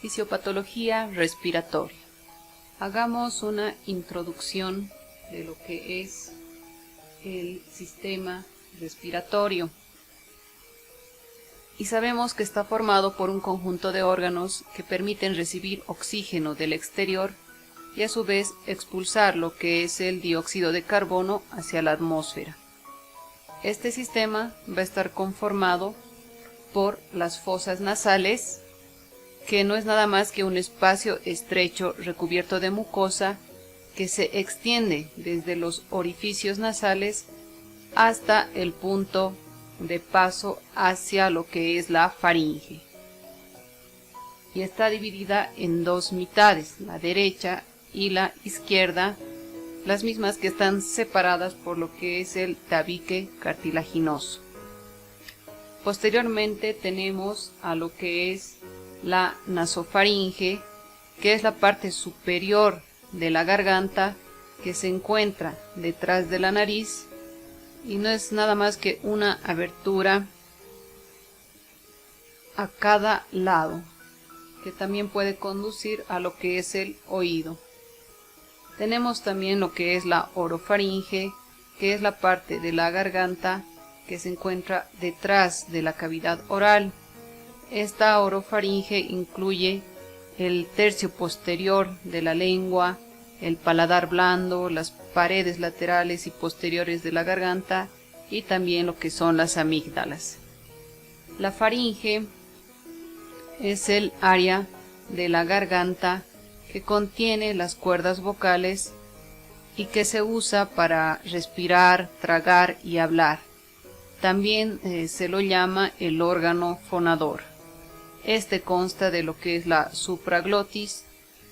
Fisiopatología respiratoria. Hagamos una introducción de lo que es el sistema respiratorio. Y sabemos que está formado por un conjunto de órganos que permiten recibir oxígeno del exterior y a su vez expulsar lo que es el dióxido de carbono hacia la atmósfera. Este sistema va a estar conformado por las fosas nasales, que no es nada más que un espacio estrecho recubierto de mucosa que se extiende desde los orificios nasales hasta el punto de paso hacia lo que es la faringe. Y está dividida en dos mitades, la derecha y la izquierda, las mismas que están separadas por lo que es el tabique cartilaginoso. Posteriormente tenemos a lo que es la nasofaringe, que es la parte superior de la garganta que se encuentra detrás de la nariz y no es nada más que una abertura a cada lado, que también puede conducir a lo que es el oído. Tenemos también lo que es la orofaringe, que es la parte de la garganta que se encuentra detrás de la cavidad oral. Esta orofaringe incluye el tercio posterior de la lengua, el paladar blando, las paredes laterales y posteriores de la garganta y también lo que son las amígdalas. La faringe es el área de la garganta que contiene las cuerdas vocales y que se usa para respirar, tragar y hablar. También se lo llama el órgano fonador. Este consta de lo que es la supraglotis,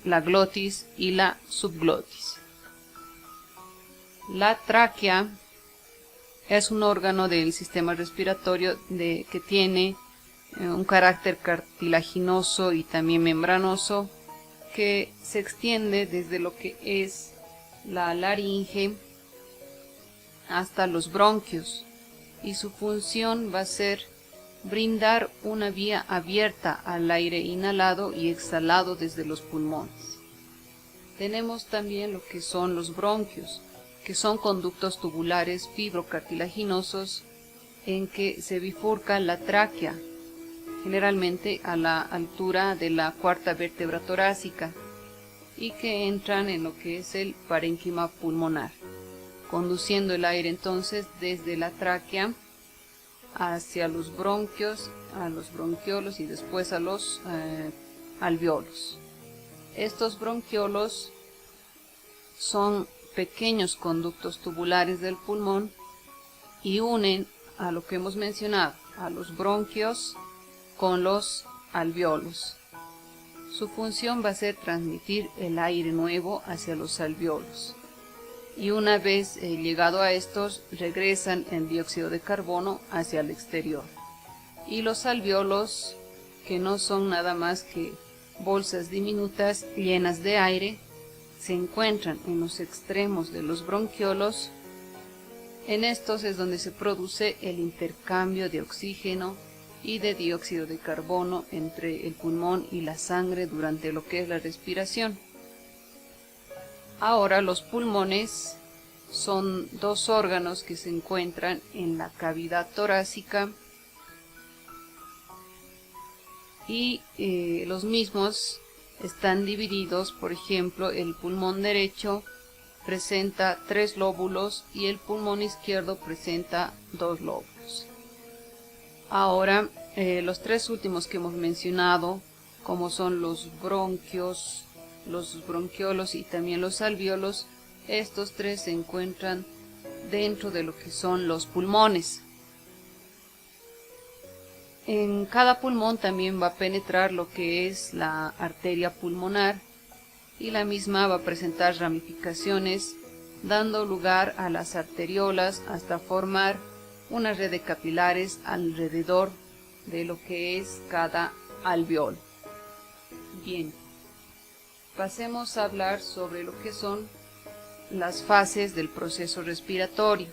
la glotis y la subglotis. La tráquea es un órgano del sistema respiratorio que tiene un carácter cartilaginoso y también membranoso, que se extiende desde lo que es la laringe hasta los bronquios, y su función va a ser brindar una vía abierta al aire inhalado y exhalado desde los pulmones. Tenemos también lo que son los bronquios, que son conductos tubulares fibrocartilaginosos en que se bifurca la tráquea, generalmente a la altura de la cuarta vértebra torácica, y que entran en lo que es el parénquima pulmonar, conduciendo el aire entonces desde la tráquea hacia los bronquios, a los bronquiolos y después a los alveolos. Estos bronquiolos son pequeños conductos tubulares del pulmón y unen a lo que hemos mencionado, a los bronquios con los alveolos. Su función va a ser transmitir el aire nuevo hacia los alveolos. Y una vez llegado a estos, regresan el dióxido de carbono hacia el exterior. Y los alveolos, que no son nada más que bolsas diminutas llenas de aire, se encuentran en los extremos de los bronquiolos. En estos es donde se produce el intercambio de oxígeno y de dióxido de carbono entre el pulmón y la sangre durante lo que es la respiración. Ahora, los pulmones son dos órganos que se encuentran en la cavidad torácica y los mismos están divididos. Por ejemplo, el pulmón derecho presenta 3 lóbulos y el pulmón izquierdo presenta 2 lóbulos. Ahora, los 3 últimos que hemos mencionado, como son los bronquios, los bronquiolos y también los alveolos, estos 3 se encuentran dentro de lo que son los pulmones. En cada pulmón también va a penetrar lo que es la arteria pulmonar y la misma va a presentar ramificaciones, dando lugar a las arteriolas hasta formar una red de capilares alrededor de lo que es cada alveolo. Bien, pasemos a hablar sobre lo que son las fases del proceso respiratorio.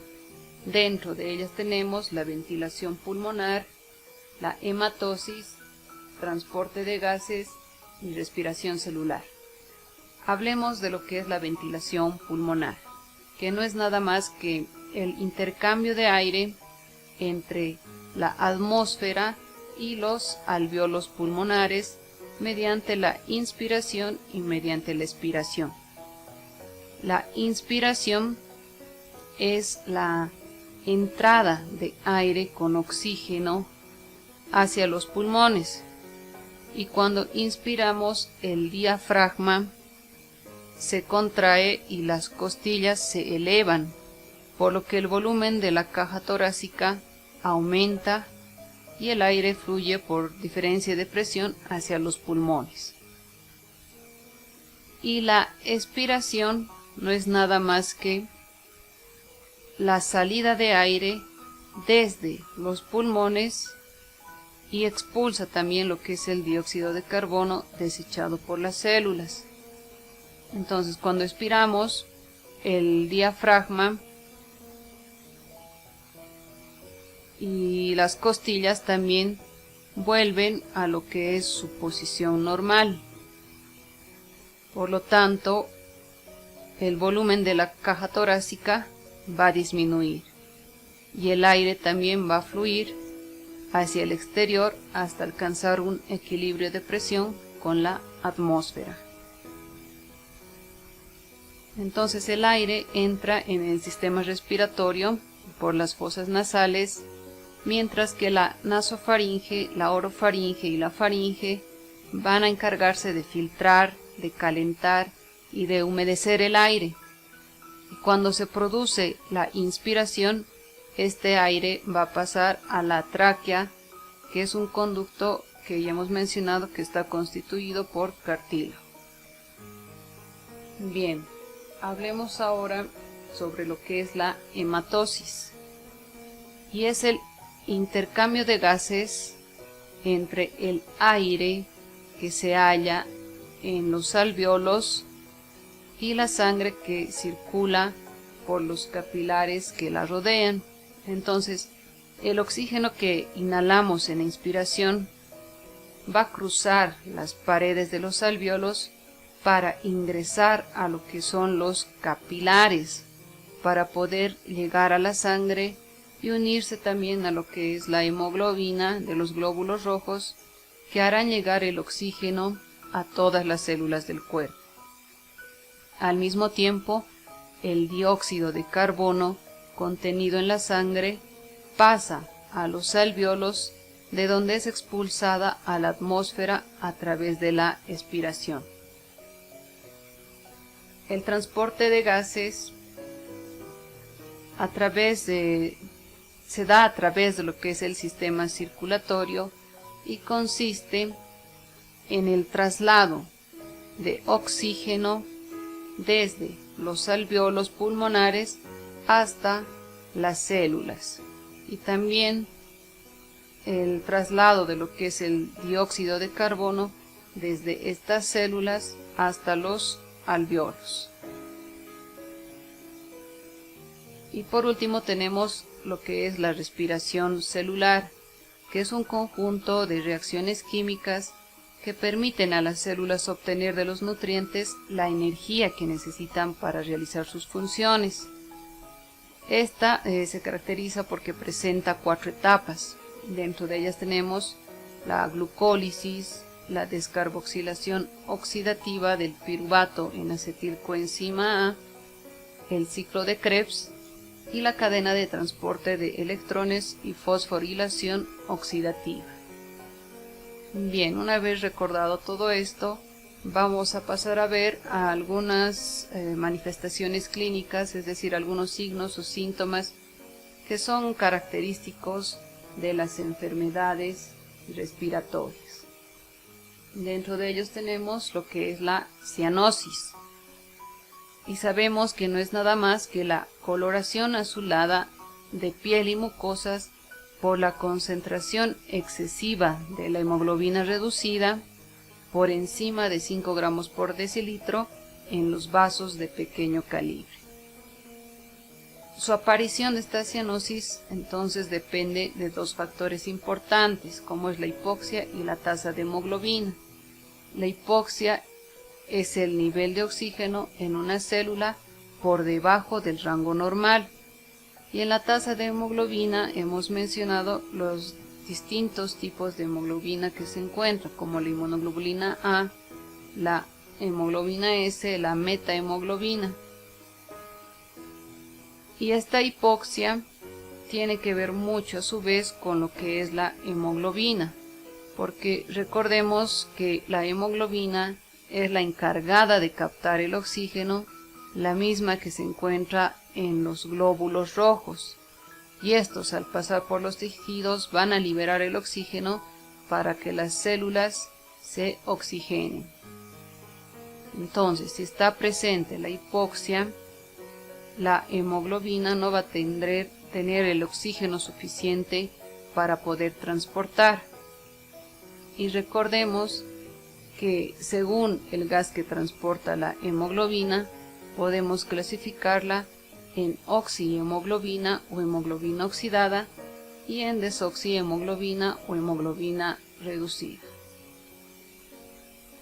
Dentro de ellas tenemos la ventilación pulmonar, la hematosis, transporte de gases y respiración celular. Hablemos de lo que es la ventilación pulmonar, que no es nada más que el intercambio de aire entre la atmósfera y los alvéolos pulmonares mediante la inspiración y mediante la expiración. La inspiración es la entrada de aire con oxígeno hacia los pulmones, y cuando inspiramos el diafragma se contrae y las costillas se elevan, por lo que el volumen de la caja torácica aumenta y el aire fluye por diferencia de presión hacia los pulmones. Y la expiración no es nada más que la salida de aire desde los pulmones y expulsa también lo que es el dióxido de carbono desechado por las células. Entonces, cuando expiramos, el diafragma y las costillas también vuelven a lo que es su posición normal. Por lo tanto, el volumen de la caja torácica va a disminuir y el aire también va a fluir hacia el exterior hasta alcanzar un equilibrio de presión con la atmósfera. Entonces el aire entra en el sistema respiratorio por las fosas nasales, mientras que la nasofaringe, la orofaringe y la faringe van a encargarse de filtrar, de calentar y de humedecer el aire. Y cuando se produce la inspiración, este aire va a pasar a la tráquea, que es un conducto que ya hemos mencionado que está constituido por cartílago. Bien, hablemos ahora sobre lo que es la hematosis, y es el intercambio de gases entre el aire que se halla en los alvéolos y la sangre que circula por los capilares que la rodean. Entonces, el oxígeno que inhalamos en la inspiración va a cruzar las paredes de los alvéolos para ingresar a lo que son los capilares, para poder llegar a la sangre y unirse también a lo que es la hemoglobina de los glóbulos rojos, que harán llegar el oxígeno a todas las células del cuerpo. Al mismo tiempo, el dióxido de carbono contenido en la sangre pasa a los alvéolos, de donde es expulsada a la atmósfera a través de la expiración. El transporte de gases se da a través de lo que es el sistema circulatorio y consiste en el traslado de oxígeno desde los alvéolos pulmonares hasta las células, y también el traslado de lo que es el dióxido de carbono desde estas células hasta los alvéolos. Y por último tenemos lo que es la respiración celular, que es un conjunto de reacciones químicas que permiten a las células obtener de los nutrientes la energía que necesitan para realizar sus funciones. Esta se caracteriza porque presenta 4 etapas. Dentro de ellas tenemos la glucólisis, la descarboxilación oxidativa del piruvato en acetilcoenzima A, el ciclo de Krebs y la cadena de transporte de electrones y fosforilación oxidativa. Bien, una vez recordado todo esto, vamos a pasar a ver algunas manifestaciones clínicas, es decir, algunos signos o síntomas que son característicos de las enfermedades respiratorias. Dentro de ellos tenemos lo que es la cianosis, y sabemos que no es nada más que la coloración azulada de piel y mucosas por la concentración excesiva de la hemoglobina reducida por encima de 5 gramos por decilitro en los vasos de pequeño calibre. Su aparición de esta cianosis entonces depende de 2 factores importantes, como es la hipoxia y la tasa de hemoglobina. La hipoxia es el nivel de oxígeno en una célula por debajo del rango normal. Y en la tasa de hemoglobina hemos mencionado los distintos tipos de hemoglobina que se encuentran, como la inmunoglobulina A, la hemoglobina S, la metahemoglobina. Y esta hipoxia tiene que ver mucho a su vez con lo que es la hemoglobina, porque recordemos que la hemoglobina es la encargada de captar el oxígeno, la misma que se encuentra en los glóbulos rojos, y estos al pasar por los tejidos van a liberar el oxígeno para que las células se oxigenen. Entonces, si está presente la hipoxia, la hemoglobina no va a tener el oxígeno suficiente para poder transportar. Y recordemos que según el gas que transporta la hemoglobina, podemos clasificarla en oxihemoglobina o hemoglobina oxidada y en desoxihemoglobina o hemoglobina reducida.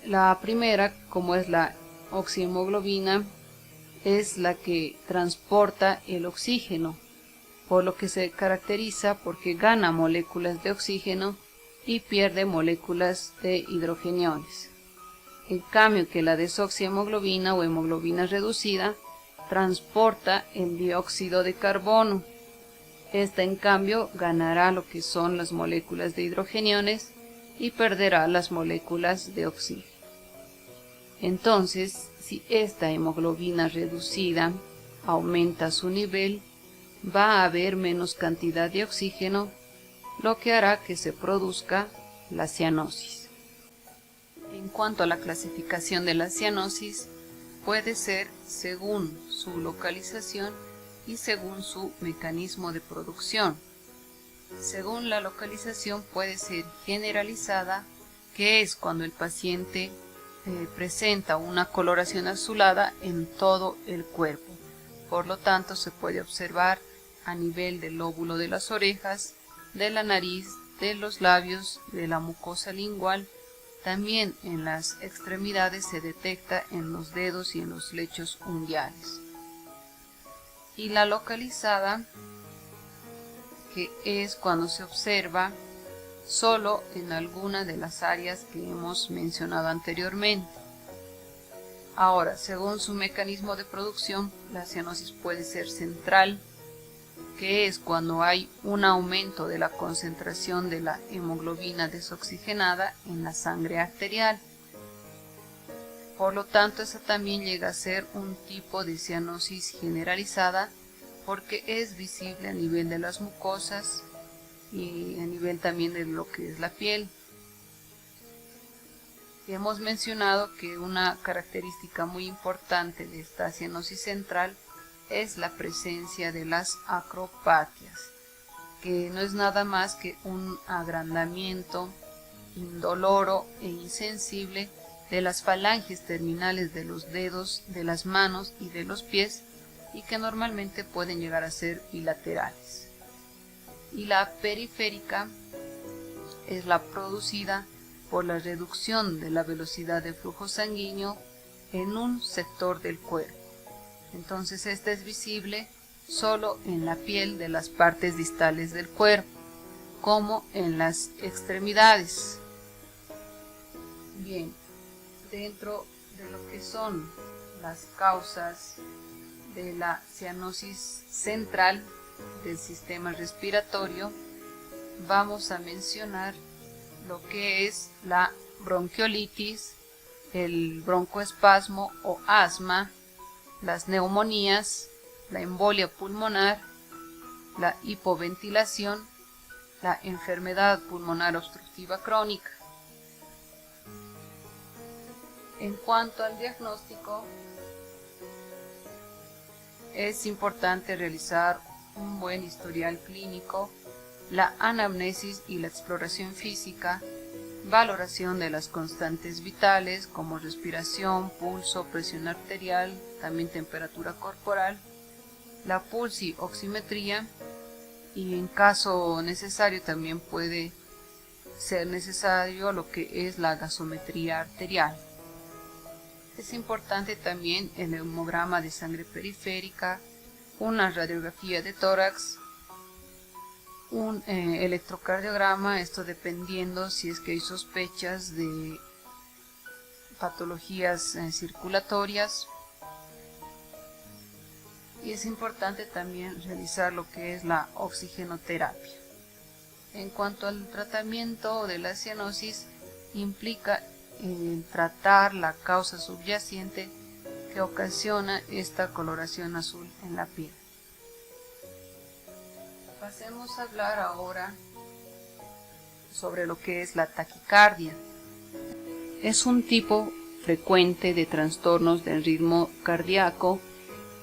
La primera, como es la oxihemoglobina, es la que transporta el oxígeno, por lo que se caracteriza porque gana moléculas de oxígeno y pierde moléculas de hidrogeniones. En cambio que la desoxihemoglobina o hemoglobina reducida transporta el dióxido de carbono. Esta en cambio ganará lo que son las moléculas de hidrogeniones y perderá las moléculas de oxígeno. Entonces, si esta hemoglobina reducida aumenta su nivel, va a haber menos cantidad de oxígeno, lo que hará que se produzca la cianosis. En cuanto a la clasificación de la cianosis, puede ser según su localización y según su mecanismo de producción. Según la localización puede ser generalizada, que es cuando el paciente presenta una coloración azulada en todo el cuerpo. Por lo tanto, se puede observar a nivel del lóbulo de las orejas, de la nariz, de los labios, de la mucosa lingual. También en las extremidades se detecta en los dedos y en los lechos unguiales. Y la localizada, que es cuando se observa solo en alguna de las áreas que hemos mencionado anteriormente. Ahora, según su mecanismo de producción, la cianosis puede ser central, que es cuando hay un aumento de la concentración de la hemoglobina desoxigenada en la sangre arterial. Por lo tanto, esa también llega a ser un tipo de cianosis generalizada porque es visible a nivel de las mucosas y a nivel también de lo que es la piel. Hemos mencionado que una característica muy importante de esta cianosis central es la presencia de las acropatias, que no es nada más que un agrandamiento indoloro e insensible de las falanges terminales de los dedos, de las manos y de los pies, y que normalmente pueden llegar a ser bilaterales. Y la periférica es la producida por la reducción de la velocidad de flujo sanguíneo en un sector del cuerpo. Entonces esta es visible solo en la piel de las partes distales del cuerpo, como en las extremidades. Bien, dentro de lo que son las causas de la cianosis central del sistema respiratorio, vamos a mencionar lo que es la bronquiolitis, el broncoespasmo o asma, las neumonías, la embolia pulmonar, la hipoventilación, la enfermedad pulmonar obstructiva crónica. En cuanto al diagnóstico, es importante realizar un buen historial clínico, la anamnesis y la exploración física, valoración de las constantes vitales como respiración, pulso, presión arterial, también temperatura corporal, la pulsioximetría y en caso necesario también puede ser necesario lo que es la gasometría arterial. Es importante también el hemograma de sangre periférica, una radiografía de tórax, un electrocardiograma, esto dependiendo si es que hay sospechas de patologías circulatorias. Y es importante también realizar lo que es la oxigenoterapia. En cuanto al tratamiento de la cianosis, implica tratar la causa subyacente que ocasiona esta coloración azul en la piel. Pasemos a hablar ahora sobre lo que es la taquicardia. Es un tipo frecuente de trastornos del ritmo cardíaco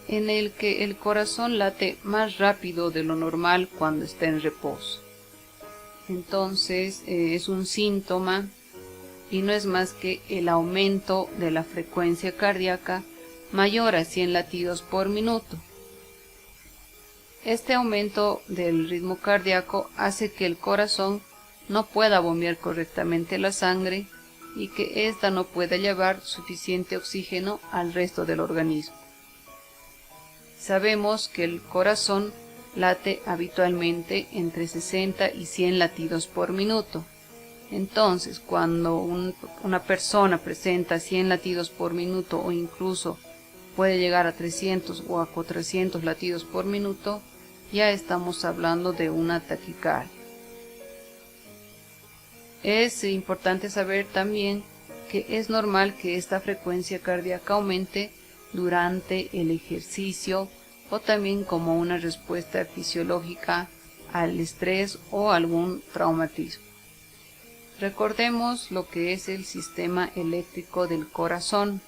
en el que el corazón late más rápido de lo normal cuando está en reposo. Entonces es un síntoma y no es más que el aumento de la frecuencia cardíaca mayor a 100 latidos por minuto. Este aumento del ritmo cardíaco hace que el corazón no pueda bombear correctamente la sangre y que ésta no pueda llevar suficiente oxígeno al resto del organismo. Sabemos que el corazón late habitualmente entre 60 y 100 latidos por minuto. Entonces, cuando una persona presenta 100 latidos por minuto o incluso puede llegar a 300 o a 400 latidos por minuto, ya estamos hablando de una taquicardia. Es importante saber también que es normal que esta frecuencia cardíaca aumente durante el ejercicio o también como una respuesta fisiológica al estrés o algún traumatismo. Recordemos lo que es el sistema eléctrico del corazón.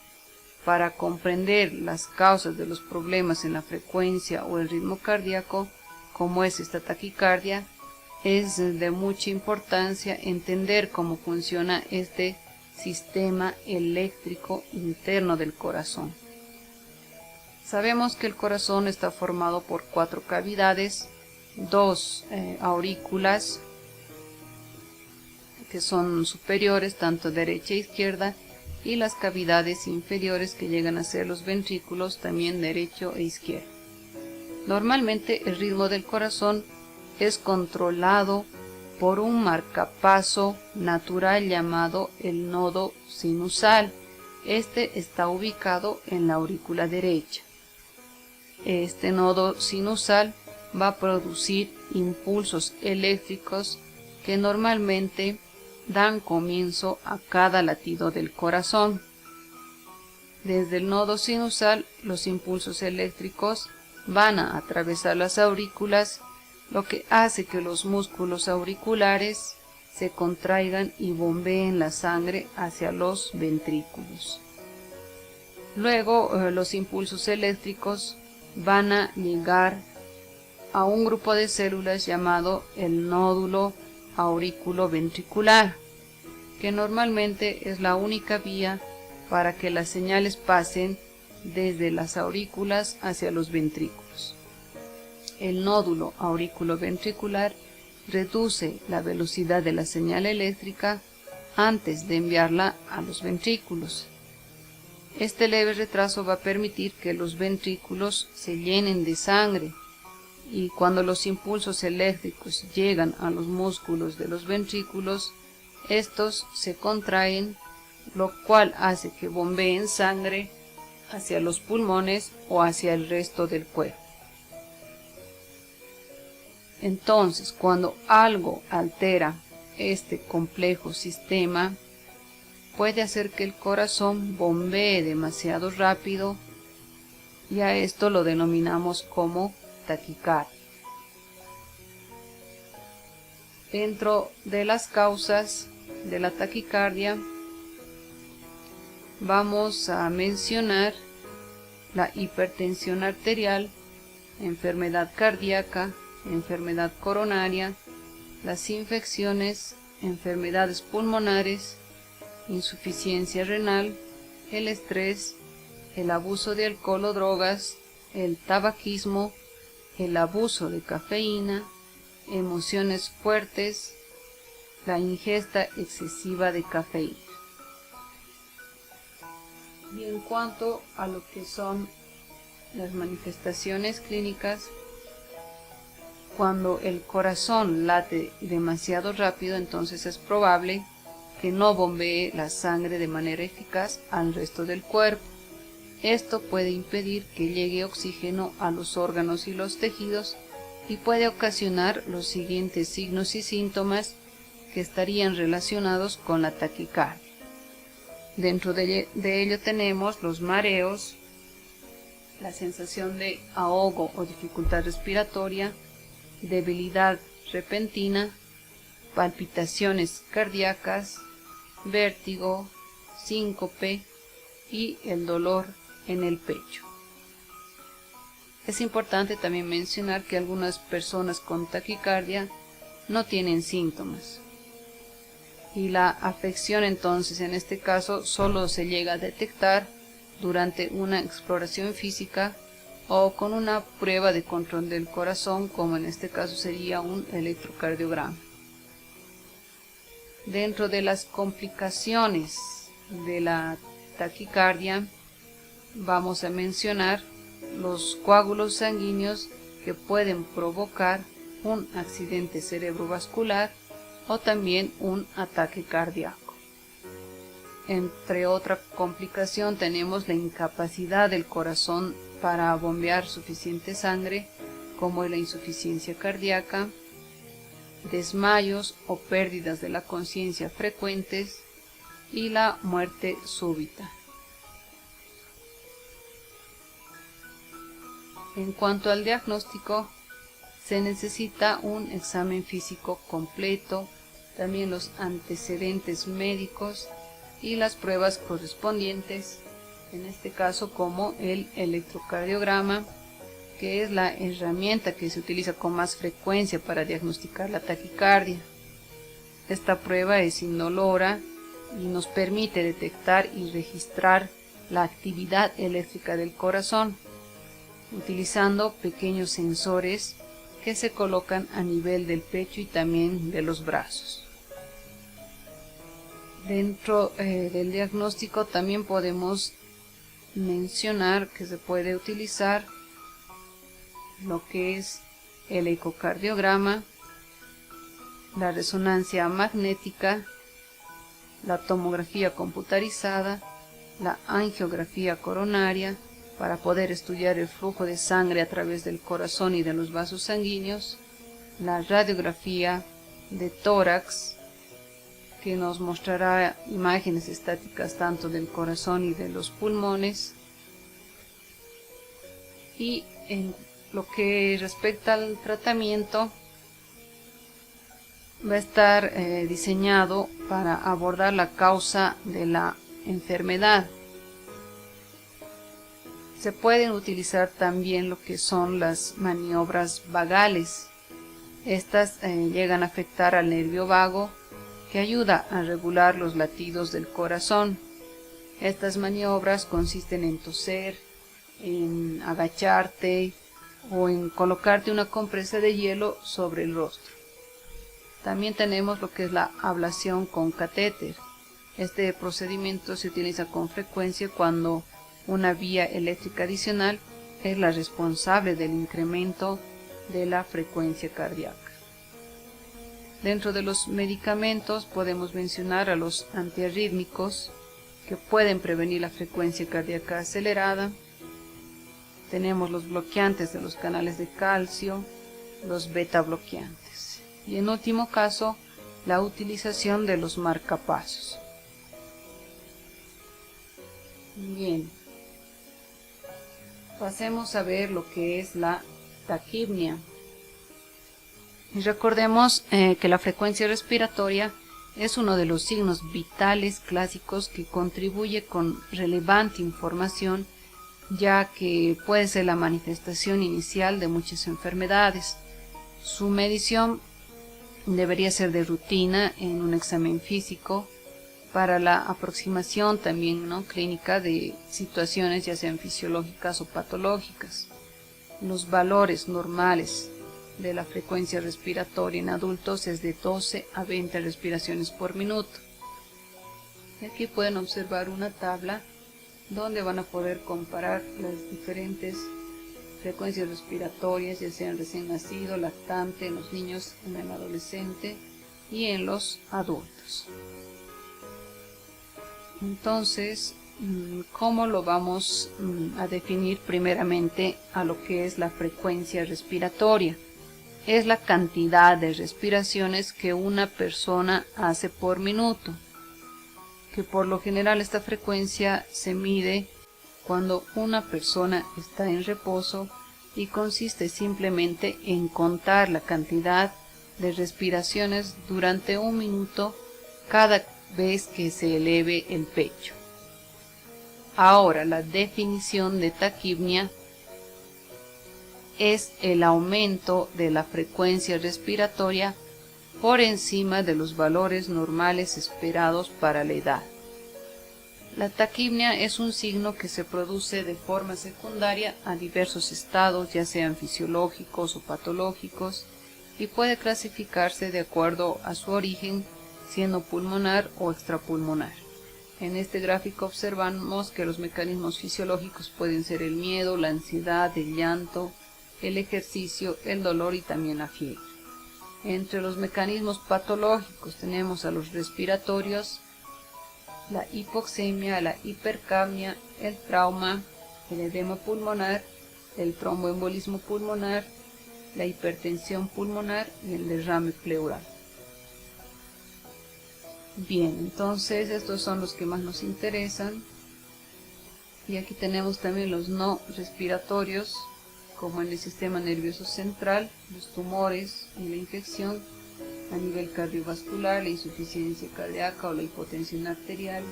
Para comprender las causas de los problemas en la frecuencia o el ritmo cardíaco, como es esta taquicardia, es de mucha importancia entender cómo funciona este sistema eléctrico interno del corazón. Sabemos que el corazón está formado por 4 cavidades, 2 aurículas, que son superiores, tanto derecha e izquierda, y las cavidades inferiores que llegan a ser los ventrículos, también derecho e izquierdo. Normalmente el ritmo del corazón es controlado por un marcapaso natural llamado el nodo sinusal. Este está ubicado en la aurícula derecha. Este nodo sinusal va a producir impulsos eléctricos que normalmente dan comienzo a cada latido del corazón. Desde el nodo sinusal, los impulsos eléctricos van a atravesar las aurículas, lo que hace que los músculos auriculares se contraigan y bombeen la sangre hacia los ventrículos. Luego, los impulsos eléctricos van a llegar a un grupo de células llamado el nódulo auriculoventricular, que normalmente es la única vía para que las señales pasen desde las aurículas hacia los ventrículos. El nódulo auriculoventricular reduce la velocidad de la señal eléctrica antes de enviarla a los ventrículos. Este leve retraso va a permitir que los ventrículos se llenen de sangre, y cuando los impulsos eléctricos llegan a los músculos de los ventrículos, estos se contraen, lo cual hace que bombeen sangre hacia los pulmones o hacia el resto del cuerpo. Entonces, cuando algo altera este complejo sistema, puede hacer que el corazón bombee demasiado rápido, y a esto lo denominamos como taquicardia. Dentro de las causas de la taquicardia vamos a mencionar la hipertensión arterial, enfermedad cardíaca, enfermedad coronaria, las infecciones, enfermedades pulmonares, insuficiencia renal, el estrés, el abuso de alcohol o drogas, el tabaquismo, el abuso de cafeína, emociones fuertes, la ingesta excesiva de cafeína. Y en cuanto a lo que son las manifestaciones clínicas, cuando el corazón late demasiado rápido, entonces es probable que no bombee la sangre de manera eficaz al resto del cuerpo. Esto puede impedir que llegue oxígeno a los órganos y los tejidos y puede ocasionar los siguientes signos y síntomas que estarían relacionados con la taquicardia. Dentro de ello tenemos los mareos, la sensación de ahogo o dificultad respiratoria, debilidad repentina, palpitaciones cardíacas, vértigo, síncope y el dolor en el pecho. Es importante también mencionar que algunas personas con taquicardia no tienen síntomas. Y la afección entonces en este caso solo se llega a detectar durante una exploración física o con una prueba de control del corazón, como en este caso sería un electrocardiograma. Dentro de las complicaciones de la taquicardia vamos a mencionar los coágulos sanguíneos que pueden provocar un accidente cerebrovascular o también un ataque cardíaco. Entre otra complicación tenemos la incapacidad del corazón para bombear suficiente sangre, como la insuficiencia cardíaca, desmayos o pérdidas de la conciencia frecuentes y la muerte súbita. En cuanto al diagnóstico, se necesita un examen físico completo, también los antecedentes médicos y las pruebas correspondientes, en este caso como el electrocardiograma, que es la herramienta que se utiliza con más frecuencia para diagnosticar la taquicardia. Esta prueba es indolora y nos permite detectar y registrar la actividad eléctrica del corazón, utilizando pequeños sensores que se colocan a nivel del pecho y también de los brazos. Dentro del diagnóstico también podemos mencionar que se puede utilizar lo que es el ecocardiograma, la resonancia magnética, la tomografía computarizada, la angiografía coronaria, para poder estudiar el flujo de sangre a través del corazón y de los vasos sanguíneos, la radiografía de tórax, que nos mostrará imágenes estáticas tanto del corazón y de los pulmones, y en lo que respecta al tratamiento, va a estar diseñado para abordar la causa de la enfermedad. Se pueden utilizar también lo que son las maniobras vagales. Estas llegan a afectar al nervio vago, que ayuda a regular los latidos del corazón. Estas maniobras consisten en toser, en agacharte o en colocarte una compresa de hielo sobre el rostro. También tenemos lo que es la ablación con catéter. Este procedimiento se utiliza con frecuencia cuando una vía eléctrica adicional es la responsable del incremento de la frecuencia cardíaca. Dentro de los medicamentos podemos mencionar a los antiarrítmicos, que pueden prevenir la frecuencia cardíaca acelerada. Tenemos los bloqueantes de los canales de calcio, los beta bloqueantes. Y en último caso, la utilización de los marcapasos. Bien, pasemos a ver lo que es la taquipnea. Y recordemos que la frecuencia respiratoria es uno de los signos vitales clásicos que contribuye con relevante información, ya que puede ser la manifestación inicial de muchas enfermedades. Su medición debería ser de rutina en un examen físico para la aproximación también clínica de situaciones ya sean fisiológicas o patológicas. Los valores normales de la frecuencia respiratoria en adultos es de 12 a 20 respiraciones por minuto. Y aquí pueden observar una tabla donde van a poder comparar las diferentes frecuencias respiratorias, ya sean recién nacido, lactante, en los niños, en el adolescente y en los adultos. Entonces, ¿cómo lo vamos a definir? Primeramente a lo que es la frecuencia respiratoria. Es la cantidad de respiraciones que una persona hace por minuto, que por lo general esta frecuencia se mide cuando una persona está en reposo y consiste simplemente en contar la cantidad de respiraciones durante un minuto cada vez que se eleve el pecho. Ahora, la definición de taquipnia es el aumento de la frecuencia respiratoria por encima de los valores normales esperados para la edad. La taquipnia es un signo que se produce de forma secundaria a diversos estados, ya sean fisiológicos o patológicos, y puede clasificarse de acuerdo a su origen, siendo pulmonar o extrapulmonar. En este gráfico observamos que los mecanismos fisiológicos pueden ser el miedo, la ansiedad, el llanto, el ejercicio, el dolor y también la fiebre. Entre los mecanismos patológicos tenemos a los respiratorios, la hipoxemia, la hipercapnia, el trauma, el edema pulmonar, el tromboembolismo pulmonar, la hipertensión pulmonar y el derrame pleural. Bien, entonces estos son los que más nos interesan. Y aquí tenemos también los no respiratorios, como en el sistema nervioso central, los tumores y la infección, a nivel cardiovascular, la insuficiencia cardíaca o la hipotensión arterial,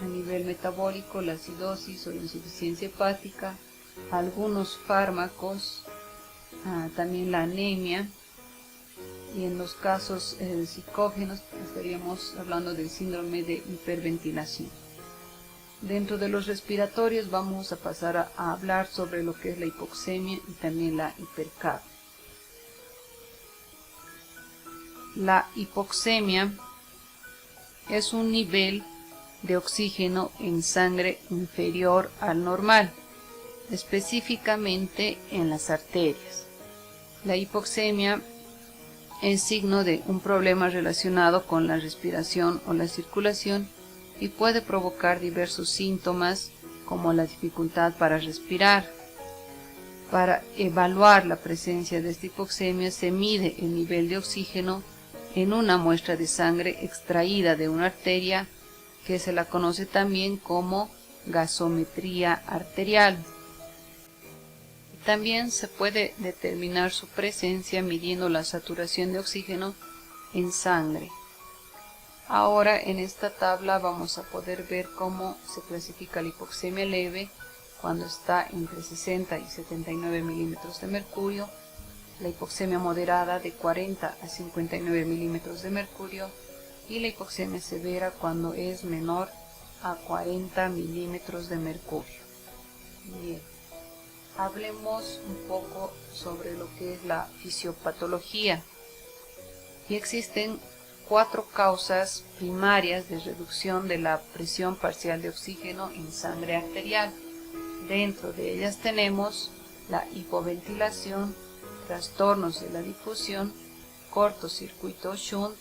a nivel metabólico, la acidosis o la insuficiencia hepática, algunos fármacos, también la anemia, y en los casos psicógenos estaríamos hablando del síndrome de hiperventilación. Dentro de los respiratorios vamos a pasar a hablar sobre lo que es la hipoxemia y también la hipercapnia. La hipoxemia es un nivel de oxígeno en sangre inferior al normal, específicamente en las arterias. La hipoxemia es signo de un problema relacionado con la respiración o la circulación y puede provocar diversos síntomas como la dificultad para respirar. Para evaluar la presencia de esta hipoxemia se mide el nivel de oxígeno en una muestra de sangre extraída de una arteria, que se la conoce también como gasometría arterial. También se puede determinar su presencia midiendo la saturación de oxígeno en sangre. Ahora en esta tabla vamos a poder ver cómo se clasifica la hipoxemia leve cuando está entre 60 y 79 milímetros de mercurio, la hipoxemia moderada de 40 a 59 milímetros de mercurio y la hipoxemia severa cuando es menor a 40 milímetros de mercurio. Bien. Hablemos un poco sobre lo que es la fisiopatología. Y existen 4 causas primarias de reducción de la presión parcial de oxígeno en sangre arterial. Dentro de ellas tenemos la hipoventilación, trastornos de la difusión, cortocircuito shunt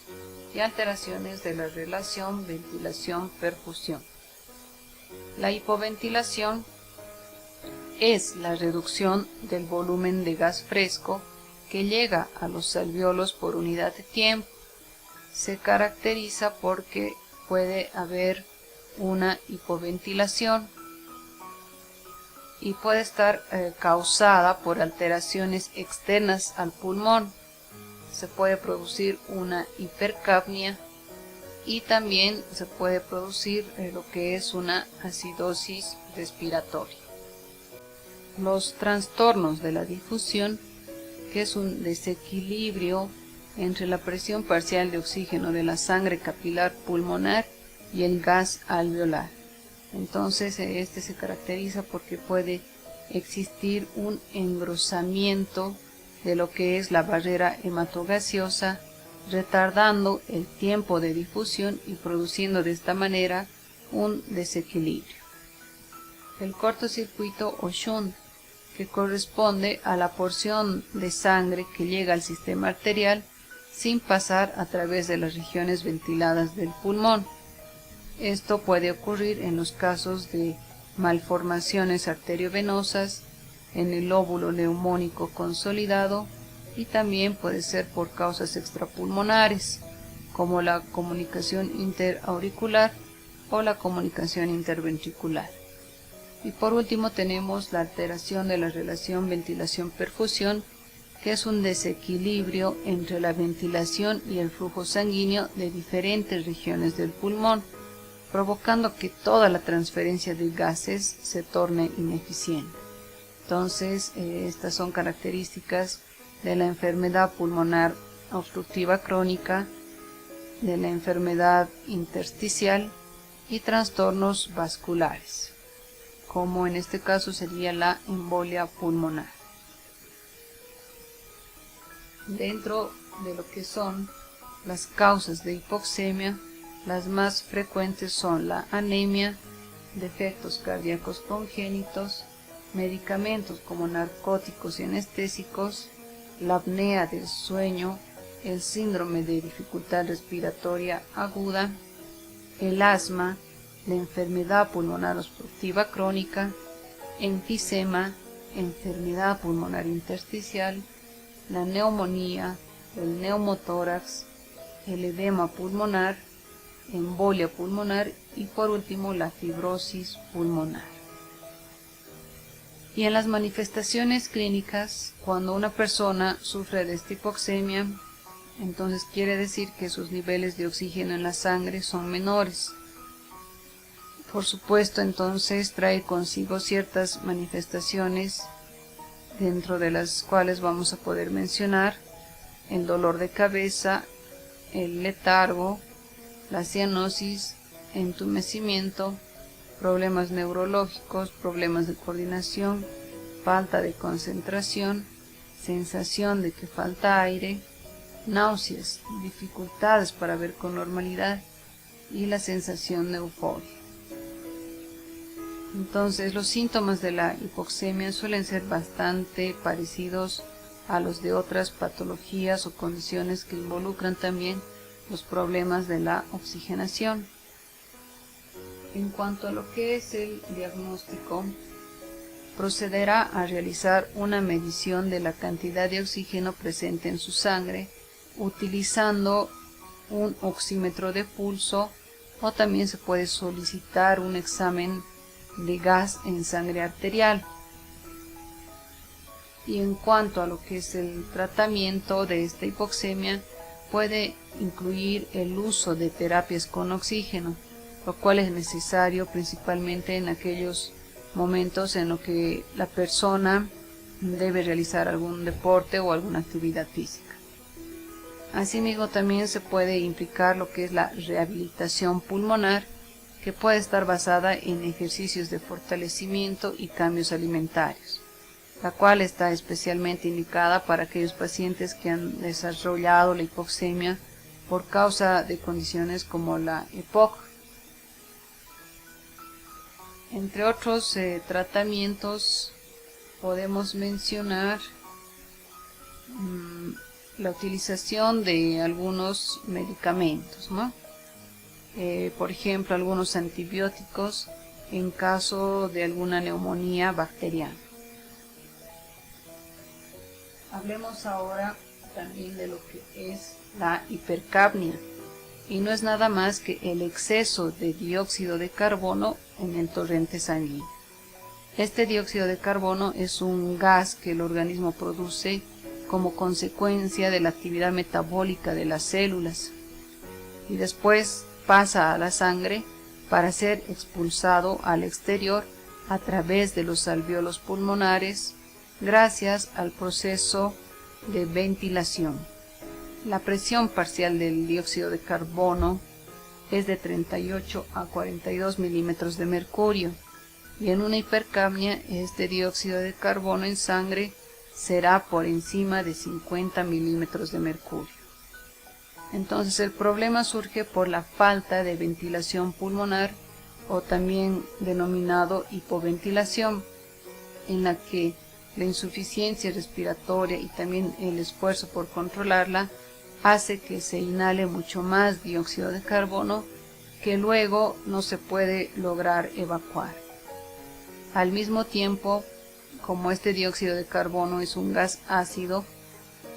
y alteraciones de la relación ventilación-perfusión. La hipoventilación es la reducción del volumen de gas fresco que llega a los alvéolos por unidad de tiempo. Se caracteriza porque puede haber una hipoventilación y puede estar causada por alteraciones externas al pulmón. Se puede producir una hipercapnia y también se puede producir lo que es una acidosis respiratoria. Los trastornos de la difusión, que es un desequilibrio entre la presión parcial de oxígeno de la sangre capilar pulmonar y el gas alveolar. Entonces este se caracteriza porque puede existir un engrosamiento de lo que es la barrera hematogaseosa, retardando el tiempo de difusión y produciendo de esta manera un desequilibrio. El cortocircuito o shunt, que corresponde a la porción de sangre que llega al sistema arterial sin pasar a través de las regiones ventiladas del pulmón. Esto puede ocurrir en los casos de malformaciones arteriovenosas, en el lóbulo neumónico consolidado, y también puede ser por causas extrapulmonares, como la comunicación interauricular o la comunicación interventricular. Y por último tenemos la alteración de la relación ventilación-perfusión, que es un desequilibrio entre la ventilación y el flujo sanguíneo de diferentes regiones del pulmón, provocando que toda la transferencia de gases se torne ineficiente. Entonces, estas son características de la enfermedad pulmonar obstructiva crónica, de la enfermedad intersticial y trastornos vasculares, como en este caso sería la embolia pulmonar. Dentro de lo que son las causas de hipoxemia, las más frecuentes son la anemia, defectos cardíacos congénitos, medicamentos como narcóticos y anestésicos, la apnea del sueño, el síndrome de dificultad respiratoria aguda, el asma, la enfermedad pulmonar obstructiva crónica, enfisema, enfermedad pulmonar intersticial, la neumonía, el neumotórax, el edema pulmonar, embolia pulmonar y por último la fibrosis pulmonar. Y en las manifestaciones clínicas, cuando una persona sufre de esta hipoxemia, entonces quiere decir que sus niveles de oxígeno en la sangre son menores. Por supuesto, entonces trae consigo ciertas manifestaciones, dentro de las cuales vamos a poder mencionar el dolor de cabeza, el letargo, la cianosis, entumecimiento, problemas neurológicos, problemas de coordinación, falta de concentración, sensación de que falta aire, náuseas, dificultades para ver con normalidad y la sensación de euforia. Entonces, los síntomas de la hipoxemia suelen ser bastante parecidos a los de otras patologías o condiciones que involucran también los problemas de la oxigenación. En cuanto a lo que es el diagnóstico, procederá a realizar una medición de la cantidad de oxígeno presente en su sangre utilizando un oxímetro de pulso, o también se puede solicitar un examen de gas en sangre arterial. Y en cuanto a lo que es el tratamiento de esta hipoxemia, puede incluir el uso de terapias con oxígeno, lo cual es necesario principalmente en aquellos momentos en los que la persona debe realizar algún deporte o alguna actividad física. Asimismo, también se puede implicar lo que es la rehabilitación pulmonar, que puede estar basada en ejercicios de fortalecimiento y cambios alimentarios, la cual está especialmente indicada para aquellos pacientes que han desarrollado la hipoxemia por causa de condiciones como la EPOC. Entre otros tratamientos podemos mencionar la utilización de algunos medicamentos, ¿no? Por ejemplo, algunos antibióticos en caso de alguna neumonía bacteriana. Hablemos ahora también de lo que es la hipercapnia, y no es nada más que el exceso de dióxido de carbono en el torrente sanguíneo. Este dióxido de carbono es un gas que el organismo produce como consecuencia de la actividad metabólica de las células y después pasa a la sangre para ser expulsado al exterior a través de los alvéolos pulmonares gracias al proceso de ventilación. La presión parcial del dióxido de carbono es de 38 a 42 milímetros de mercurio, y en una hipercapnia este dióxido de carbono en sangre será por encima de 50 milímetros de mercurio. Entonces el problema surge por la falta de ventilación pulmonar, o también denominado hipoventilación, en la que la insuficiencia respiratoria y también el esfuerzo por controlarla hace que se inhale mucho más dióxido de carbono que luego no se puede lograr evacuar. Al mismo tiempo, como este dióxido de carbono es un gas ácido,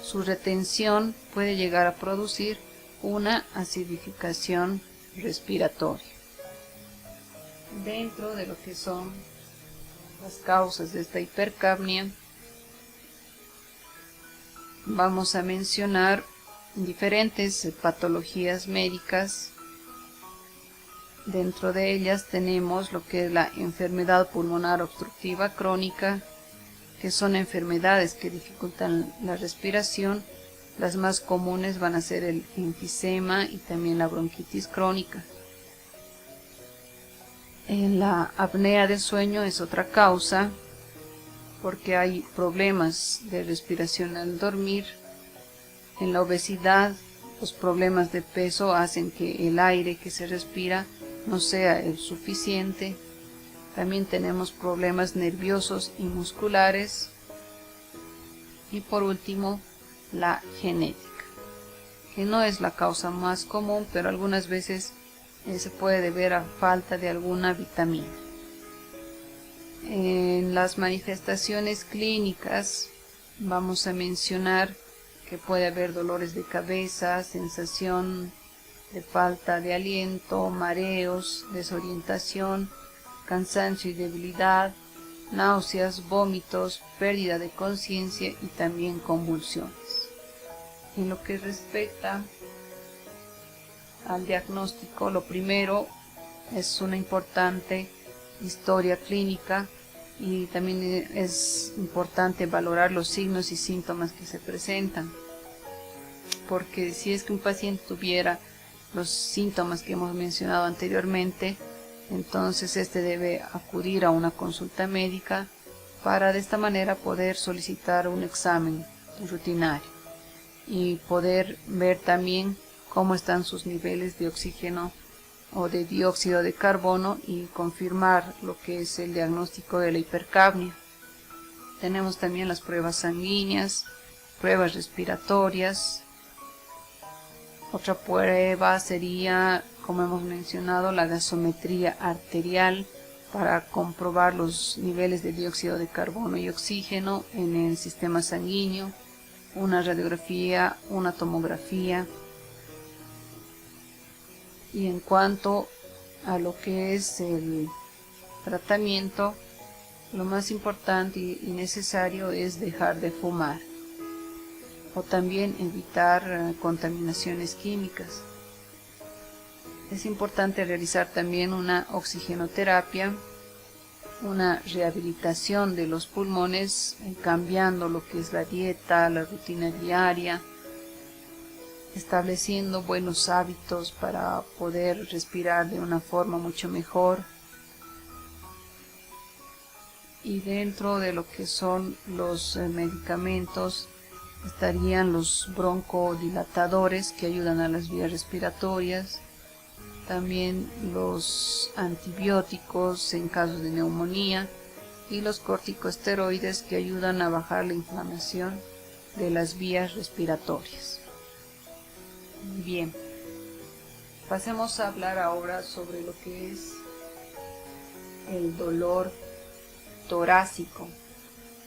su retención puede llegar a producir una acidificación respiratoria. Dentro de lo que son las causas de esta hipercapnia, vamos a mencionar diferentes patologías médicas. Dentro de ellas tenemos lo que es la enfermedad pulmonar obstructiva crónica, que son enfermedades que dificultan la respiración. Las más comunes van a ser el enfisema y también la bronquitis crónica. En la apnea del sueño es otra causa, porque hay problemas de respiración al dormir. En la obesidad, los problemas de peso hacen que el aire que se respira no sea el suficiente. También tenemos problemas nerviosos y musculares. Y por último, la genética, que no es la causa más común, pero algunas veces se puede deber a falta de alguna vitamina. En las manifestaciones clínicas vamos a mencionar que puede haber dolores de cabeza, sensación de falta de aliento, mareos, desorientación, cansancio y debilidad, náuseas, vómitos, pérdida de conciencia y también convulsiones. En lo que respecta al diagnóstico, lo primero es una importante historia clínica, y también es importante valorar los signos y síntomas que se presentan, porque si es que un paciente tuviera los síntomas que hemos mencionado anteriormente, entonces este debe acudir a una consulta médica para de esta manera poder solicitar un examen rutinario y poder ver también cómo están sus niveles de oxígeno o de dióxido de carbono y confirmar lo que es el diagnóstico de la hipercapnia. Tenemos también las pruebas sanguíneas, pruebas respiratorias. Otra prueba sería, como hemos mencionado, la gasometría arterial para comprobar los niveles de dióxido de carbono y oxígeno en el sistema sanguíneo, una radiografía, una tomografía. Y en cuanto a lo que es el tratamiento, lo más importante y necesario es dejar de fumar, o también evitar contaminaciones químicas. Es importante realizar también una oxigenoterapia, una rehabilitación de los pulmones, cambiando lo que es la dieta, la rutina diaria, estableciendo buenos hábitos para poder respirar de una forma mucho mejor. Y dentro de lo que son los medicamentos estarían los broncodilatadores, que ayudan a las vías respiratorias, también los antibióticos en casos de neumonía y los corticosteroides, que ayudan a bajar la inflamación de las vías respiratorias. Bien, pasemos a hablar ahora sobre lo que es el dolor torácico.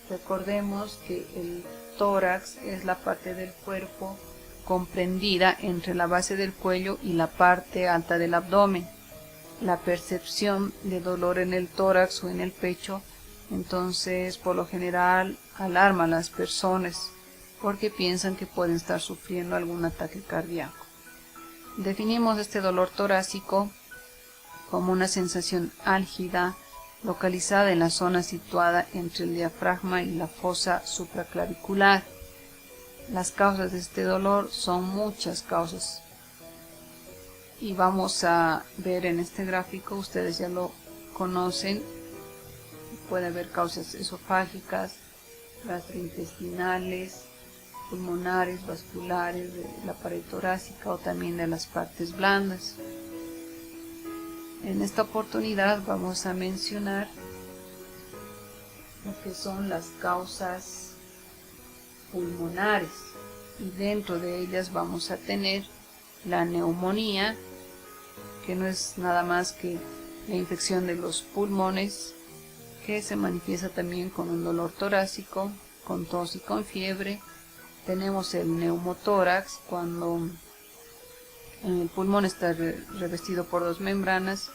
Recordemos que el tórax es la parte del cuerpo comprendida entre la base del cuello y la parte alta del abdomen. La percepción de dolor en el tórax o en el pecho, entonces, por lo general, alarma a las personas porque piensan que pueden estar sufriendo algún ataque cardíaco. Definimos este dolor torácico como una sensación álgida localizada en la zona situada entre el diafragma y la fosa supraclavicular. Las causas de este dolor son muchas causas y vamos a ver en este gráfico, ustedes ya lo conocen, puede haber causas esofágicas, gastrointestinales, pulmonares, vasculares, de la pared torácica o también de las partes blandas. En esta oportunidad vamos a mencionar lo que son las causas pulmonares, y dentro de ellas vamos a tener la neumonía, que no es nada más que la infección de los pulmones, que se manifiesta también con un dolor torácico, con tos y con fiebre. Tenemos el neumotórax, cuando el pulmón está revestido por dos membranas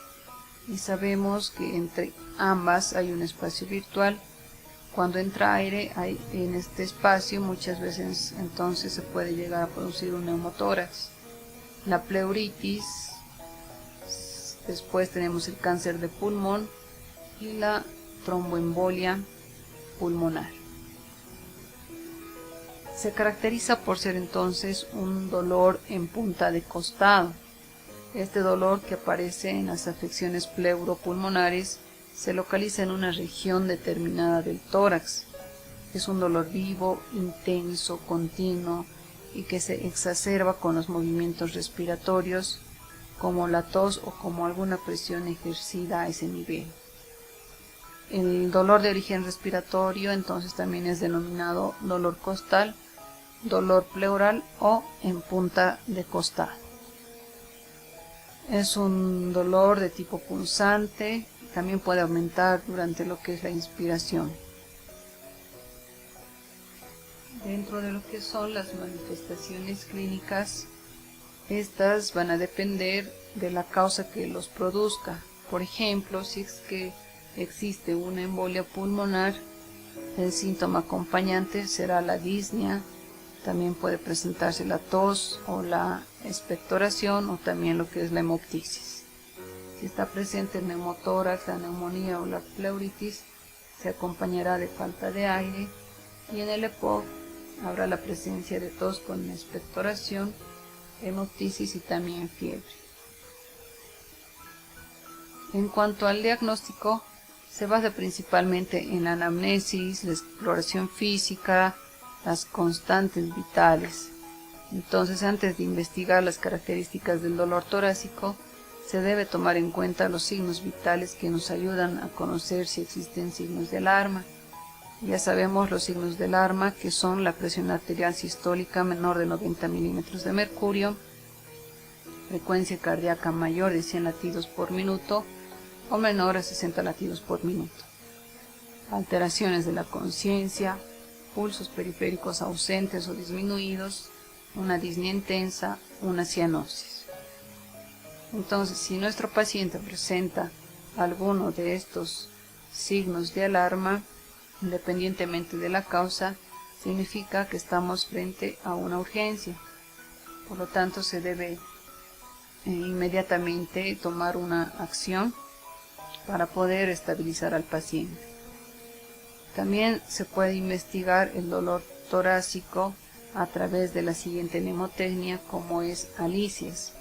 y sabemos que entre ambas hay un espacio virtual. Cuando entra aire en este espacio, muchas veces entonces se puede llegar a producir un neumotórax. La pleuritis, después tenemos el cáncer de pulmón y la tromboembolia pulmonar. Se caracteriza por ser entonces un dolor en punta de costado. Este dolor, que aparece en las afecciones pleuropulmonares, se localiza en una región determinada del tórax. Es un dolor vivo, intenso, continuo y que se exacerba con los movimientos respiratorios, como la tos o como alguna presión ejercida a ese nivel. El dolor de origen respiratorio entonces también es denominado dolor costal, dolor pleural o en punta de costado. Es un dolor de tipo punzante, también puede aumentar durante lo que es la inspiración. Dentro de lo que son las manifestaciones clínicas, estas van a depender de la causa que los produzca. Por ejemplo, si es que existe una embolia pulmonar, el síntoma acompañante será la disnea. También puede presentarse la tos o la expectoración, o también lo que es la hemoptisis. Si está presente el neumotórax, la neumonía o la pleuritis, se acompañará de falta de aire, y en el EPOC habrá la presencia de tos con expectoración, hemoptisis y también fiebre. En cuanto al diagnóstico, se basa principalmente en la anamnesis, la exploración física, las constantes vitales. Entonces, antes de investigar las características del dolor torácico, se debe tomar en cuenta los signos vitales que nos ayudan a conocer si existen signos de alarma. Ya sabemos los signos de alarma, que son la presión arterial sistólica menor de 90 milímetros de mercurio, frecuencia cardíaca mayor de 100 latidos por minuto o menor a 60 latidos por minuto, alteraciones de la conciencia, pulsos periféricos ausentes o disminuidos, una disnea intensa, una cianosis. Entonces, si nuestro paciente presenta alguno de estos signos de alarma, independientemente de la causa, significa que estamos frente a una urgencia. Por lo tanto, se debe inmediatamente tomar una acción para poder estabilizar al paciente. También se puede investigar el dolor torácico a través de la siguiente mnemotecnia, como es alicias.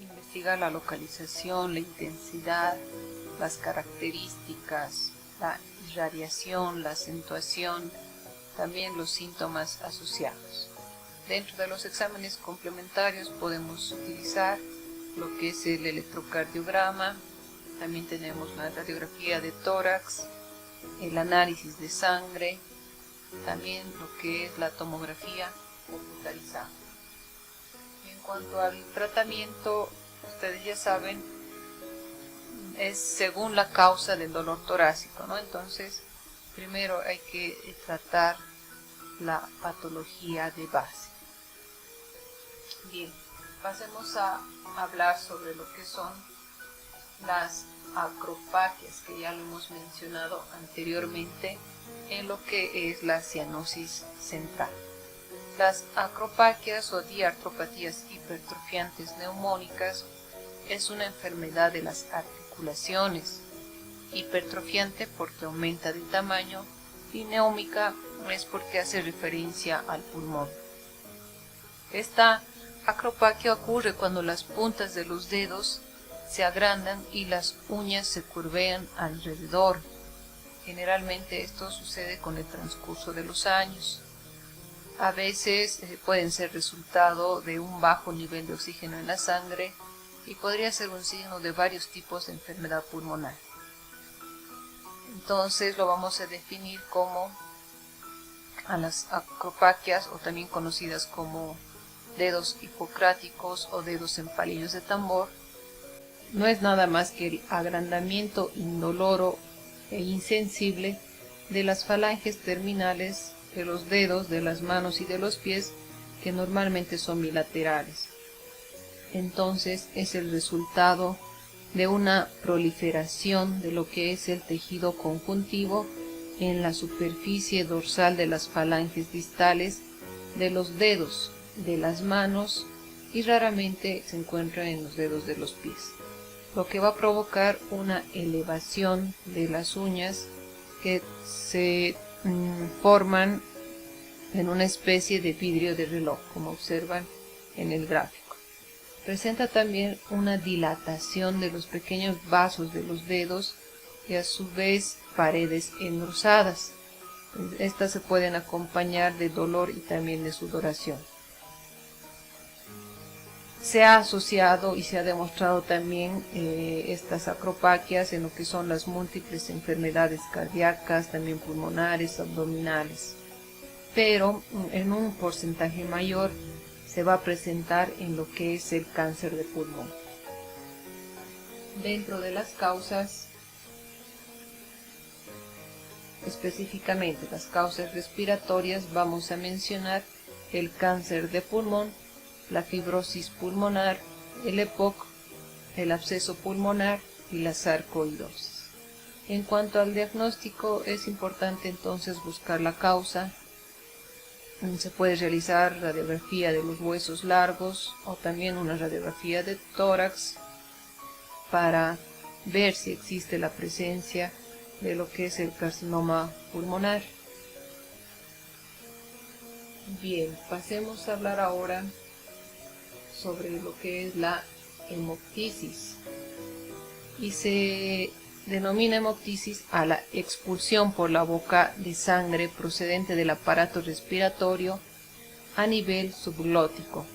Investigar la localización, la intensidad, las características, la irradiación, la acentuación, también los síntomas asociados. Dentro de los exámenes complementarios podemos utilizar lo que es el electrocardiograma, también tenemos la radiografía de tórax, el análisis de sangre, también lo que es la tomografía computarizada. En cuanto al tratamiento, ustedes ya saben, es según la causa del dolor torácico, ¿no? Entonces, primero hay que tratar la patología de base. Bien, pasemos a hablar sobre lo que son las acropaquias, que ya lo hemos mencionado anteriormente en lo que es la cianosis central. Las acropaquias o diartropatías hipertrofiantes neumónicas es una enfermedad de las articulaciones, hipertrofiante porque aumenta de tamaño y neúmica es porque hace referencia al pulmón. Esta acropaquia ocurre cuando las puntas de los dedos se agrandan y las uñas se curvean alrededor. Generalmente esto sucede con el transcurso de los años. A veces pueden ser resultado de un bajo nivel de oxígeno en la sangre y podría ser un signo de varios tipos de enfermedad pulmonar. Entonces lo vamos a definir como a las acropaquias, o también conocidas como dedos hipocráticos o dedos en palillos de tambor. No es nada más que el agrandamiento indoloro e insensible de las falanges terminales de los dedos de las manos y de los pies, que normalmente son bilaterales. Entonces es el resultado de una proliferación de lo que es el tejido conjuntivo en la superficie dorsal de las falanges distales de los dedos de las manos, y raramente se encuentra en los dedos de los pies, lo que va a provocar una elevación de las uñas que se forman en una especie de vidrio de reloj, como observan en el gráfico. Presenta también una dilatación de los pequeños vasos de los dedos y a su vez paredes endursadas. Estas se pueden acompañar de dolor y también de sudoración. Se ha asociado y se ha demostrado también estas acropaquias en lo que son las múltiples enfermedades cardíacas, también pulmonares, abdominales, pero en un porcentaje mayor se va a presentar en lo que es el cáncer de pulmón. Dentro de las causas, específicamente las causas respiratorias, vamos a mencionar el cáncer de pulmón, la fibrosis pulmonar, el EPOC, el absceso pulmonar y la sarcoidosis. En cuanto al diagnóstico, es importante entonces buscar la causa. Se puede realizar radiografía de los huesos largos o también una radiografía de tórax para ver si existe la presencia de lo que es el carcinoma pulmonar. Bien, pasemos a hablar ahora sobre lo que es la hemoptisis, y se denomina hemoptisis a la expulsión por la boca de sangre procedente del aparato respiratorio a nivel subglótico.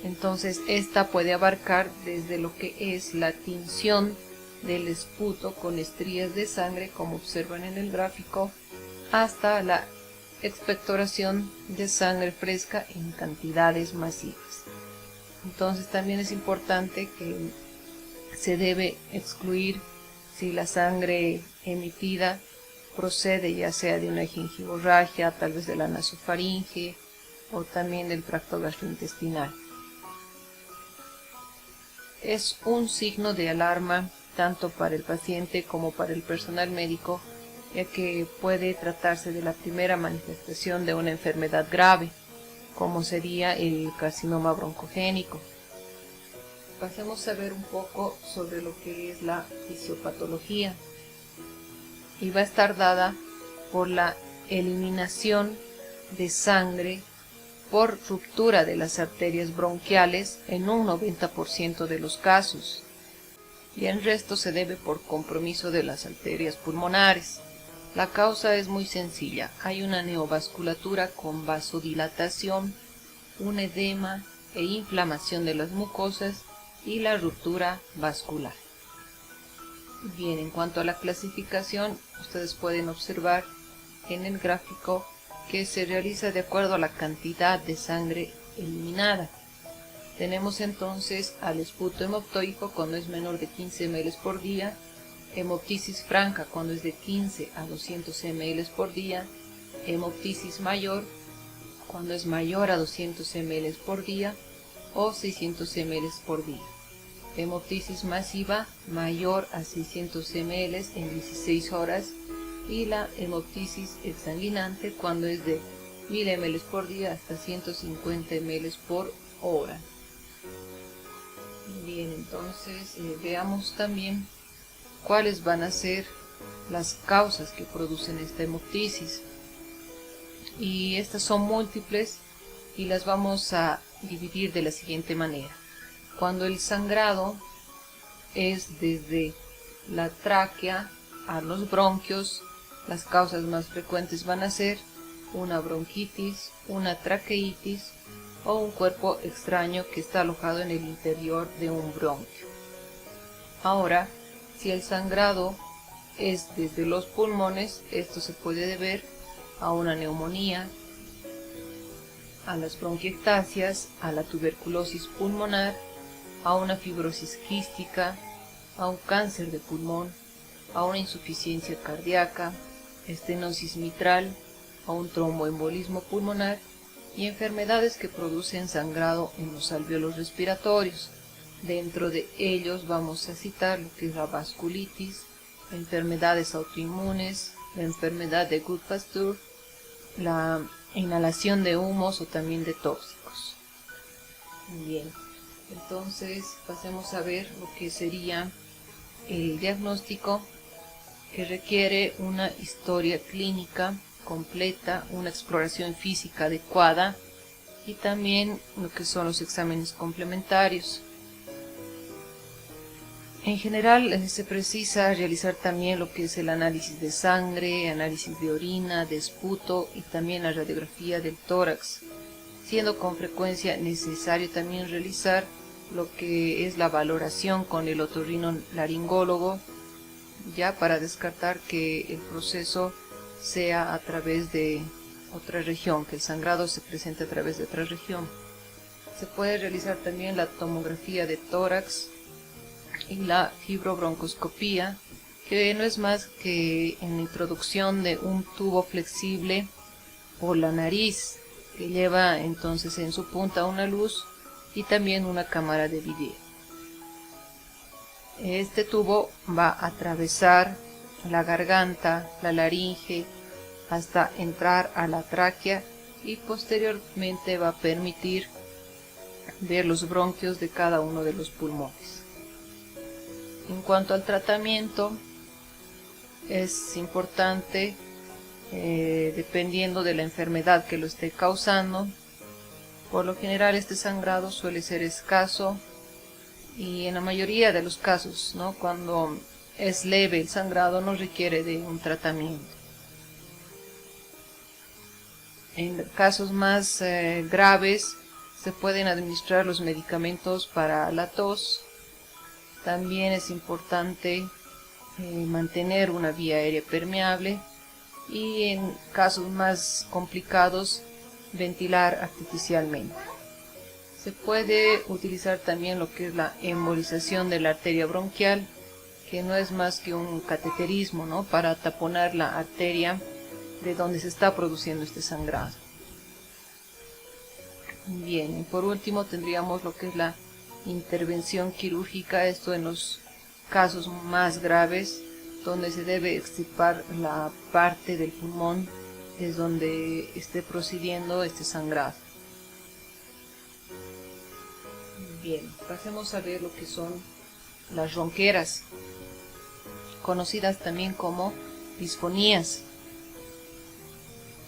Entonces esta puede abarcar desde lo que es la tinción del esputo con estrías de sangre, como observan en el gráfico, hasta la expectoración de sangre fresca en cantidades masivas. Entonces también es importante que se debe excluir si la sangre emitida procede ya sea de una gingivorragia, tal vez de la nasofaringe o también del tracto gastrointestinal. Es un signo de alarma tanto para el paciente como para el personal médico, ya que puede tratarse de la primera manifestación de una enfermedad grave, como sería el carcinoma broncogénico. Pasemos a ver un poco sobre lo que es la fisiopatología, y va a estar dada por la eliminación de sangre por ruptura de las arterias bronquiales en un 90% de los casos, y el resto se debe por compromiso de las arterias pulmonares. La causa es muy sencilla: hay una neovasculatura con vasodilatación, un edema e inflamación de las mucosas y la ruptura vascular. Bien, en cuanto a la clasificación, ustedes pueden observar en el gráfico que se realiza de acuerdo a la cantidad de sangre eliminada. Tenemos entonces al esputo hemoptoico cuando es menor de 15 ml por día, hemoptisis franca cuando es de 15 a 200 ml por día, hemoptisis mayor cuando es mayor a 200 ml por día o 600 ml por día, hemoptisis masiva mayor a 600 ml en 16 horas, y la hemoptisis exsanguinante cuando es de 1000 ml por día hasta 150 ml por hora. Bien, entonces veamos también cuáles van a ser las causas que producen esta hemoptisis. Y estas son múltiples y las vamos a dividir de la siguiente manera. Cuando el sangrado es desde la tráquea a los bronquios, las causas más frecuentes van a ser una bronquitis, una traqueitis o un cuerpo extraño que está alojado en el interior de un bronquio. Ahora, si el sangrado es desde los pulmones, esto se puede deber a una neumonía, a las bronquiectasias, a la tuberculosis pulmonar, a una fibrosis quística, a un cáncer de pulmón, a una insuficiencia cardíaca, estenosis mitral, a un tromboembolismo pulmonar y enfermedades que producen sangrado en los alvéolos respiratorios. Dentro de ellos vamos a citar lo que es la vasculitis, enfermedades autoinmunes, la enfermedad de Goodpasture, la inhalación de humos o también de tóxicos. Bien, entonces pasemos a ver lo que sería el diagnóstico, que requiere una historia clínica completa, una exploración física adecuada y también lo que son los exámenes complementarios. En general se precisa realizar también lo que es el análisis de sangre, análisis de orina, de esputo y también la radiografía del tórax, siendo con frecuencia necesario también realizar lo que es la valoración con el otorrinolaringólogo, ya para descartar que el proceso sea a través de otra región, que el sangrado se presente a través de otra región. Se puede realizar también la tomografía de tórax y la fibrobroncoscopía, que no es más que en la introducción de un tubo flexible por la nariz, que lleva entonces en su punta una luz y también una cámara de video. Este tubo va a atravesar la garganta, la laringe, hasta entrar a la tráquea y posteriormente va a permitir ver los bronquios de cada uno de los pulmones. En cuanto al tratamiento, es importante, dependiendo de la enfermedad que lo esté causando. Por lo general este sangrado suele ser escaso y en la mayoría de los casos, cuando es leve el sangrado, no requiere de un tratamiento. En casos más graves se pueden administrar los medicamentos para la tos. También es importante mantener una vía aérea permeable y en casos más complicados ventilar artificialmente. Se puede utilizar también lo que es la embolización de la arteria bronquial, que no es más que un cateterismo, para taponar la arteria de donde se está produciendo este sangrado. Bien, y por último tendríamos lo que es la intervención quirúrgica, esto en los casos más graves, donde se debe extirpar la parte del pulmón desde donde esté procediendo este sangrado. Bien, pasemos a ver lo que son las ronqueras, conocidas también como disfonías.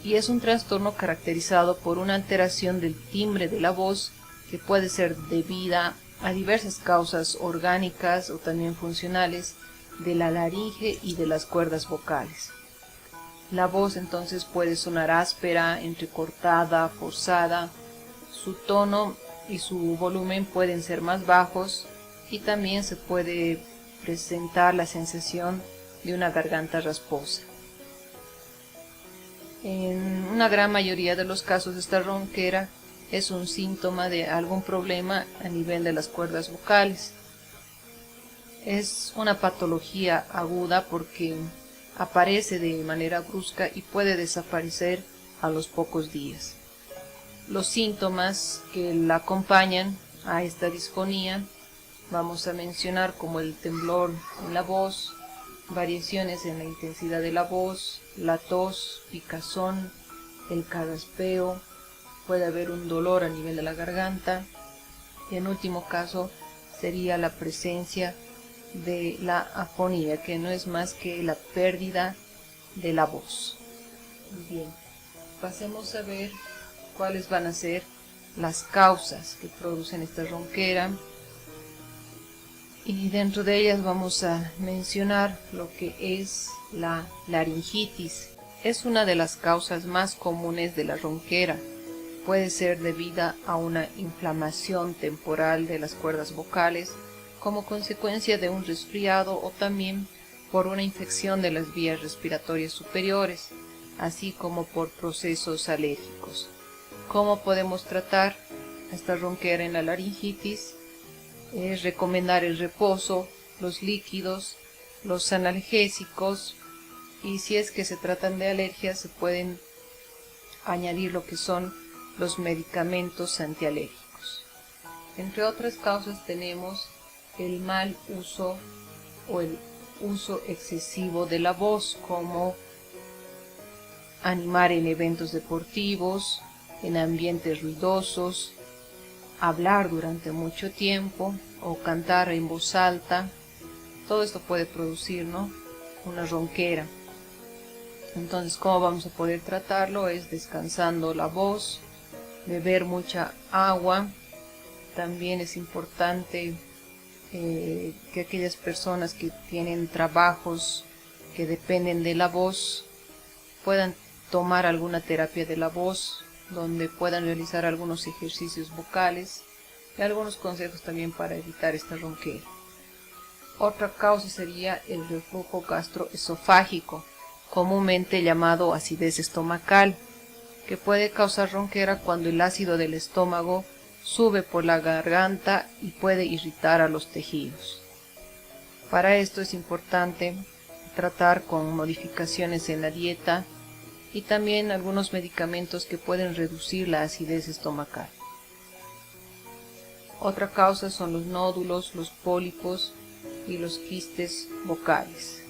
Y es un trastorno caracterizado por una alteración del timbre de la voz que puede ser debida a diversas causas orgánicas o también funcionales de la laringe y de las cuerdas vocales. La voz entonces puede sonar áspera, entrecortada, forzada. Su tono y su volumen pueden ser más bajos y también se puede presentar la sensación de una garganta rasposa. En una gran mayoría de los casos esta ronquera es un síntoma de algún problema a nivel de las cuerdas vocales. Es una patología aguda porque aparece de manera brusca y puede desaparecer a los pocos días. Los síntomas que la acompañan a esta disfonía vamos a mencionar como el temblor en la voz, variaciones en la intensidad de la voz, la tos, picazón, el carraspeo, puede haber un dolor a nivel de la garganta y en último caso sería la presencia de la afonía, que no es más que la pérdida de la voz. Bien, pasemos a ver cuáles van a ser las causas que producen esta ronquera y dentro de ellas vamos a mencionar lo que es la laringitis. Es una de las causas más comunes de la ronquera. Puede ser debida a una inflamación temporal de las cuerdas vocales como consecuencia de un resfriado o también por una infección de las vías respiratorias superiores, así como por procesos alérgicos. ¿Cómo podemos tratar esta ronquera en la laringitis? Es recomendar el reposo, los líquidos, los analgésicos, y si es que se tratan de alergias se pueden añadir lo que son los medicamentos antialérgicos. Entre otras causas tenemos el mal uso o el uso excesivo de la voz, como animar en eventos deportivos, en ambientes ruidosos, hablar durante mucho tiempo o cantar en voz alta. Todo esto puede producir, ¿no?, una ronquera. Entonces, ¿cómo vamos a poder tratarlo? Es descansando la voz, beber mucha agua. También es importante que aquellas personas que tienen trabajos que dependen de la voz puedan tomar alguna terapia de la voz, donde puedan realizar algunos ejercicios vocales y algunos consejos también para evitar esta ronquera. Otra causa sería el reflujo gastroesofágico, comúnmente llamado acidez estomacal, que puede causar ronquera cuando el ácido del estómago sube por la garganta y puede irritar a los tejidos. Para esto es importante tratar con modificaciones en la dieta y también algunos medicamentos que pueden reducir la acidez estomacal. Otra causa son los nódulos, los pólipos y los quistes vocales.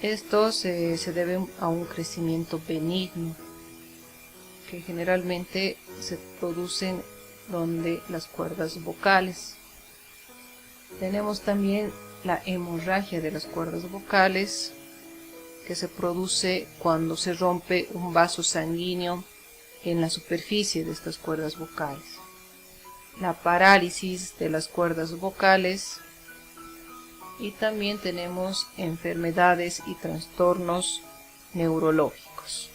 Estos se deben a un crecimiento benigno que generalmente se producen donde las cuerdas vocales. Tenemos también la hemorragia de las cuerdas vocales, que se produce cuando se rompe un vaso sanguíneo en la superficie de estas cuerdas vocales. La parálisis de las cuerdas vocales, y también tenemos enfermedades y trastornos neurológicos.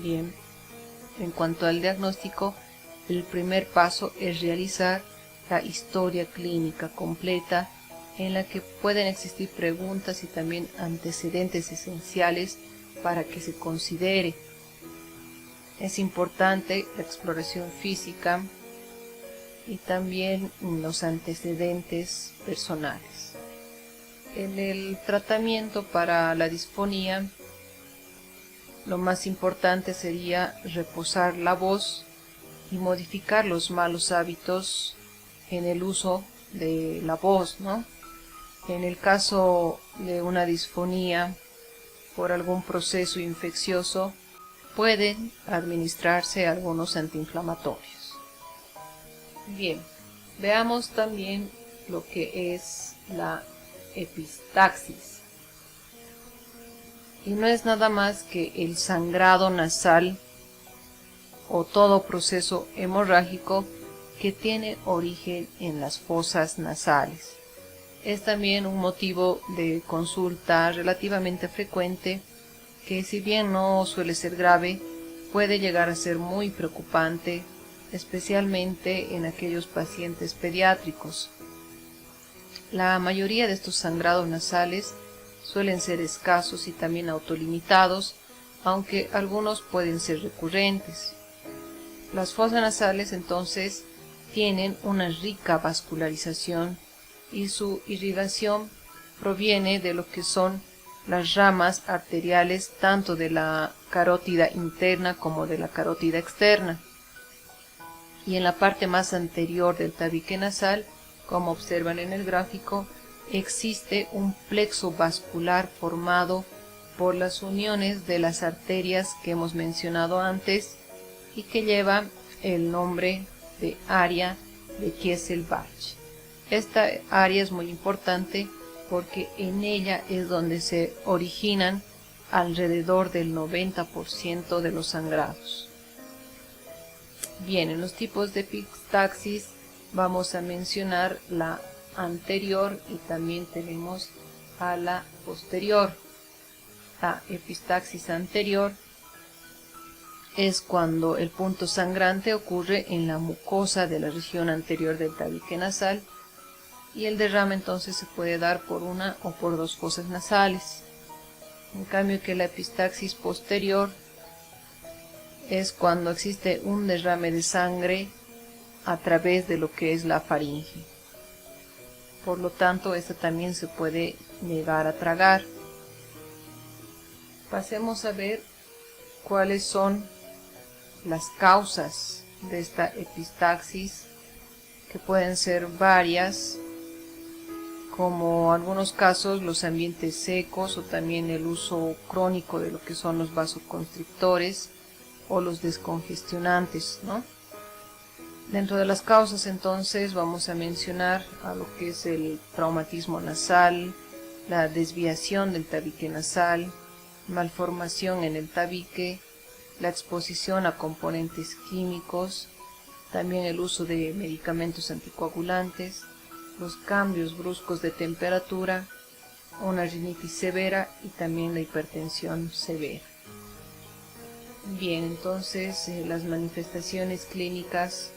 Bien, en cuanto al diagnóstico, el primer paso es realizar la historia clínica completa, en la que pueden existir preguntas y también antecedentes esenciales para que se considere. Es importante la exploración física y también los antecedentes personales. En el tratamiento para la disfonía, lo más importante sería reposar la voz y modificar los malos hábitos en el uso de la voz, ¿no? En el caso de una disfonía por algún proceso infeccioso, pueden administrarse algunos antiinflamatorios. Bien, veamos también lo que es la epistaxis. Y no es nada más que el sangrado nasal o todo proceso hemorrágico que tiene origen en las fosas nasales. Es también un motivo de consulta relativamente frecuente que, si bien no suele ser grave, puede llegar a ser muy preocupante, especialmente en aquellos pacientes pediátricos. La mayoría de estos sangrados nasales suelen ser escasos y también autolimitados, aunque algunos pueden ser recurrentes. Las fosas nasales entonces tienen una rica vascularización y su irrigación proviene de lo que son las ramas arteriales tanto de la carótida interna como de la carótida externa. Y en la parte más anterior del tabique nasal, como observan en el gráfico, existe un plexo vascular formado por las uniones de las arterias que hemos mencionado antes y que lleva el nombre de área de Kieselbach. Esta área es muy importante porque en ella es donde se originan alrededor del 90% de los sangrados. Bien, en los tipos de epistaxis vamos a mencionar la anterior y también tenemos ala posterior. La epistaxis anterior es cuando el punto sangrante ocurre en la mucosa de la región anterior del tabique nasal y el derrame entonces se puede dar por una o por dos fosas nasales. En cambio que la epistaxis posterior es cuando existe un derrame de sangre a través de lo que es la faringe. Por lo tanto, esta también se puede negar a tragar. Pasemos a ver cuáles son las causas de esta epistaxis, que pueden ser varias, como en algunos casos los ambientes secos o también el uso crónico de lo que son los vasoconstrictores o los descongestionantes, ¿no? Dentro de las causas entonces vamos a mencionar a lo que es el traumatismo nasal, la desviación del tabique nasal, malformación en el tabique, la exposición a componentes químicos, también el uso de medicamentos anticoagulantes, los cambios bruscos de temperatura, una rinitis severa y también la hipertensión severa. Bien, entonces las manifestaciones clínicas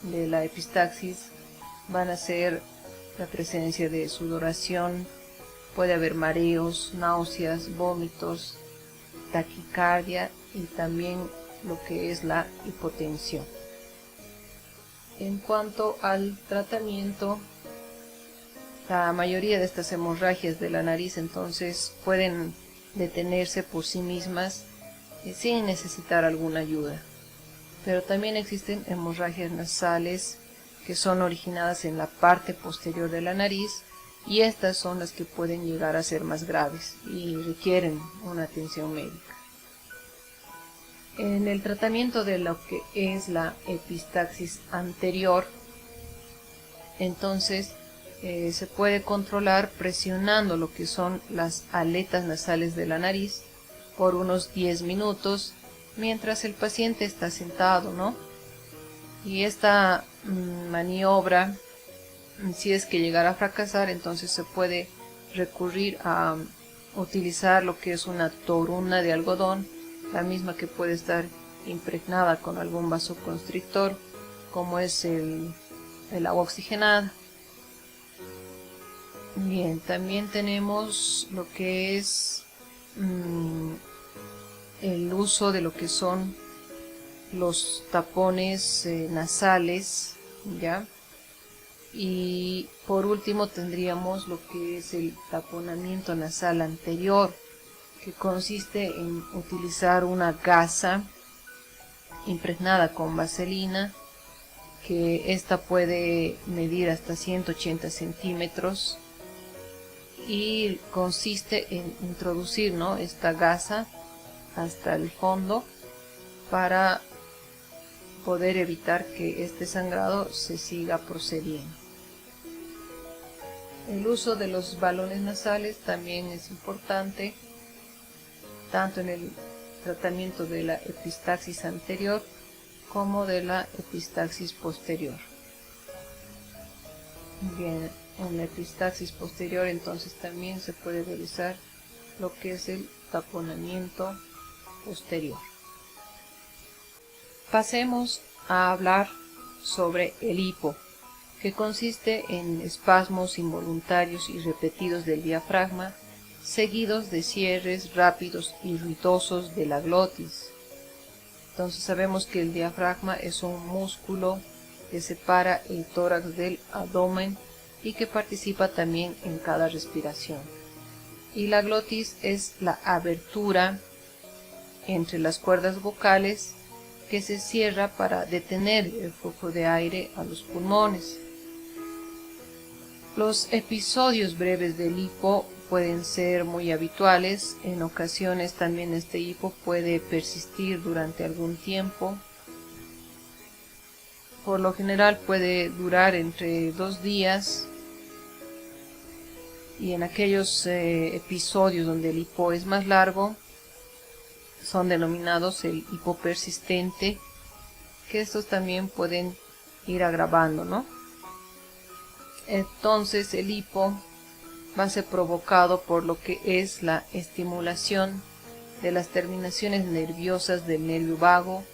de la epistaxis van a ser la presencia de sudoración, puede haber mareos, náuseas, vómitos, taquicardia y también lo que es la hipotensión. En cuanto al tratamiento, la mayoría de estas hemorragias de la nariz entonces pueden detenerse por sí mismas sin necesitar alguna ayuda. Pero también existen hemorragias nasales que son originadas en la parte posterior de la nariz y estas son las que pueden llegar a ser más graves y requieren una atención médica. En el tratamiento de lo que es la epistaxis anterior, entonces se puede controlar presionando lo que son las aletas nasales de la nariz por unos 10 minutos mientras el paciente está sentado, ¿no? Y esta maniobra, si es que llegara a fracasar, entonces se puede recurrir a utilizar lo que es una toruna de algodón, la misma que puede estar impregnada con algún vasoconstrictor, como es el agua oxigenada. Bien, también tenemos lo que es el uso de lo que son los tapones nasales, ¿ya? Y por último tendríamos lo que es el taponamiento nasal anterior, que consiste en utilizar una gasa impregnada con vaselina, que esta puede medir hasta 180 centímetros y consiste en introducir, ¿no?, esta gasa hasta el fondo para poder evitar que este sangrado se siga procediendo. El uso de los balones nasales también es importante, tanto en el tratamiento de la epistaxis anterior como de la epistaxis posterior. Bien, en la epistaxis posterior entonces también se puede realizar lo que es el taponamiento posterior. Pasemos a hablar sobre el hipo, que consiste en espasmos involuntarios y repetidos del diafragma, seguidos de cierres rápidos y ruidosos de la glotis. Entonces sabemos que el diafragma es un músculo que separa el tórax del abdomen y que participa también en cada respiración. Y la glotis es la abertura entre las cuerdas vocales que se cierra para detener el flujo de aire a los pulmones. Los episodios breves del hipo pueden ser muy habituales, en ocasiones también este hipo puede persistir durante algún tiempo. Por lo general puede durar entre 2 días y en aquellos episodios donde el hipo es más largo son denominados el hipo persistente, que estos también pueden ir agravando, ¿no? Entonces el hipo va a ser provocado por lo que es la estimulación de las terminaciones nerviosas del nervio vago,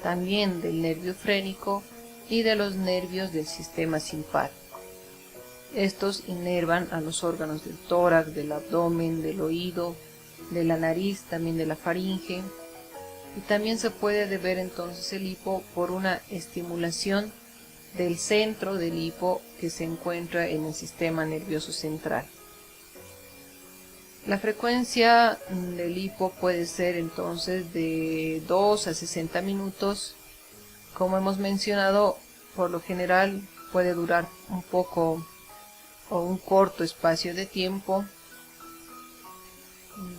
también del nervio frénico y de los nervios del sistema simpático. Estos inervan a los órganos del tórax, del abdomen, del oído, de la nariz, también de la faringe. Y también se puede deber entonces el hipo por una estimulación del centro del hipo que se encuentra en el sistema nervioso central. La frecuencia del hipo puede ser entonces de 2 a 60 minutos. Como hemos mencionado, por lo general puede durar un poco o un corto espacio de tiempo,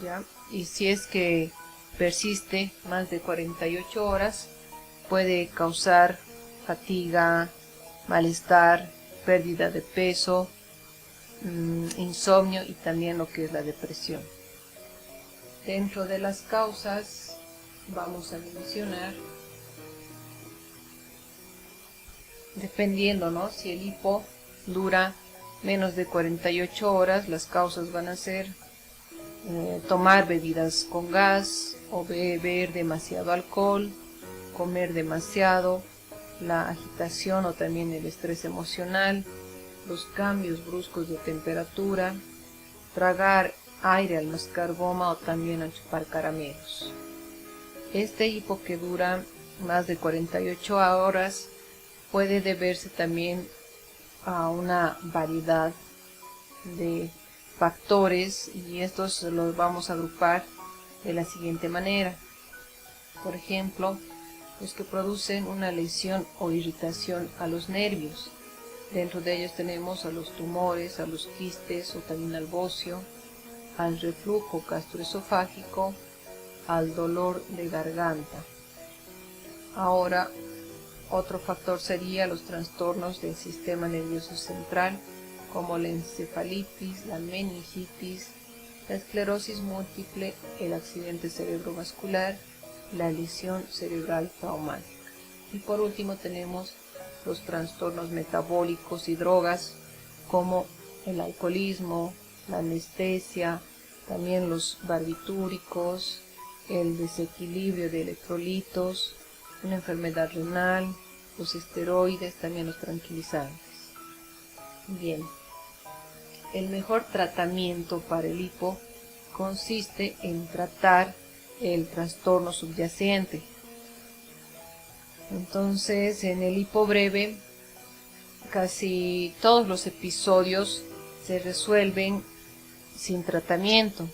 ¿ya? Y si es que persiste más de 48 horas, puede causar fatiga, malestar, pérdida de peso, insomnio y también lo que es la depresión. Dentro de las causas vamos a mencionar, dependiendo, ¿no?, si el hipo dura menos de 48 horas, las causas van a ser tomar bebidas con gas o beber demasiado alcohol, comer demasiado, la agitación o también el estrés emocional, los cambios bruscos de temperatura, tragar aire al mascar goma o también al chupar caramelos. Este hipo que dura más de 48 horas puede deberse también a una variedad de factores y estos los vamos a agrupar de la siguiente manera. Por ejemplo, los que producen una lesión o irritación a los nervios. Dentro de ellos tenemos a los tumores, a los quistes o también al bocio, al reflujo gastroesofágico, al dolor de garganta. Ahora, otro factor sería los trastornos del sistema nervioso central, como la encefalitis, la meningitis, la esclerosis múltiple, el accidente cerebrovascular, la lesión cerebral traumática. Y por último tenemos los trastornos metabólicos y drogas, como el alcoholismo, la anestesia, también los barbitúricos, el desequilibrio de electrolitos, una enfermedad renal, los esteroides, también los tranquilizantes. Bien, el mejor tratamiento para el hipo consiste en tratar el trastorno subyacente. Entonces, en el hipo breve, casi todos los episodios se resuelven sin tratamiento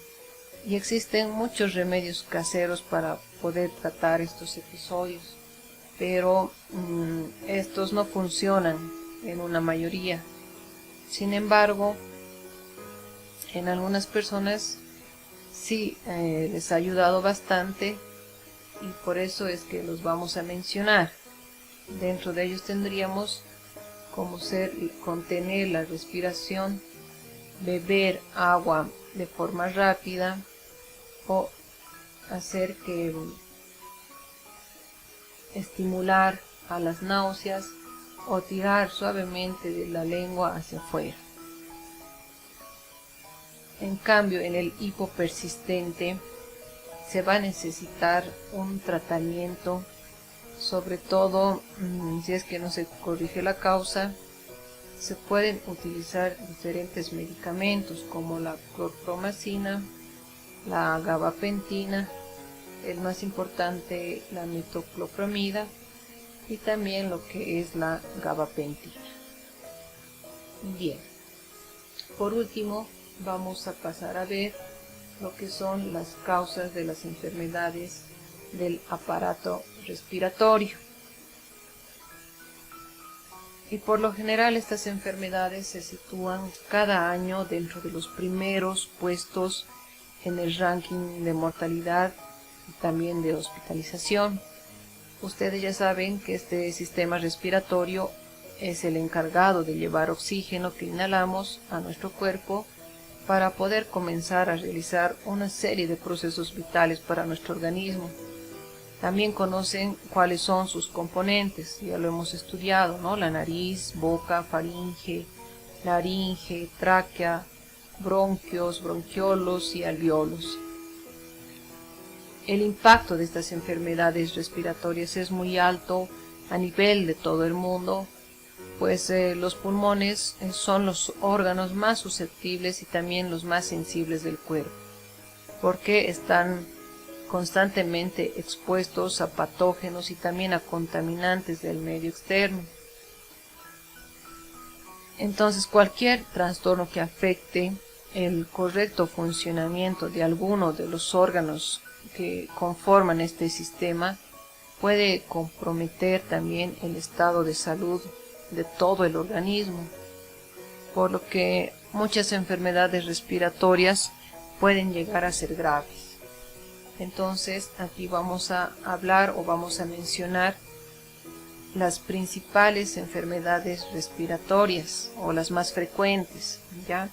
y existen muchos remedios caseros para poder tratar estos episodios, pero estos no funcionan en una mayoría. Sin embargo, en algunas personas sí les ha ayudado bastante y por eso es que los vamos a mencionar. Dentro de ellos tendríamos como ser contener la respiración, beber agua de forma rápida o hacer que estimular a las náuseas o tirar suavemente de la lengua hacia afuera. En cambio, en el hipo persistente se va a necesitar un tratamiento, sobre todo si es que no se corrige la causa. Se pueden utilizar diferentes medicamentos como la clorpromacina, la gabapentina, el más importante, la metoclopramida, y también lo que es la gabapentina. Bien, por último vamos a pasar a ver lo que son las causas de las enfermedades del aparato respiratorio. Y por lo general estas enfermedades se sitúan cada año dentro de los primeros puestos en el ranking de mortalidad y también de hospitalización. Ustedes ya saben que este sistema respiratorio es el encargado de llevar oxígeno que inhalamos a nuestro cuerpo para poder comenzar a realizar una serie de procesos vitales para nuestro organismo. También conocen cuáles son sus componentes, ya lo hemos estudiado, ¿no? La nariz, boca, faringe, laringe, tráquea, bronquios, bronquiolos y alveolos. El impacto de estas enfermedades respiratorias es muy alto a nivel de todo el mundo, pues los pulmones son los órganos más susceptibles y también los más sensibles del cuerpo, porque están constantemente expuestos a patógenos y también a contaminantes del medio externo. Entonces, cualquier trastorno que afecte el correcto funcionamiento de alguno de los órganos que conforman este sistema puede comprometer también el estado de salud de todo el organismo, por lo que muchas enfermedades respiratorias pueden llegar a ser graves. Entonces, aquí vamos a hablar o vamos a mencionar las principales enfermedades respiratorias o las más frecuentes, ¿ya?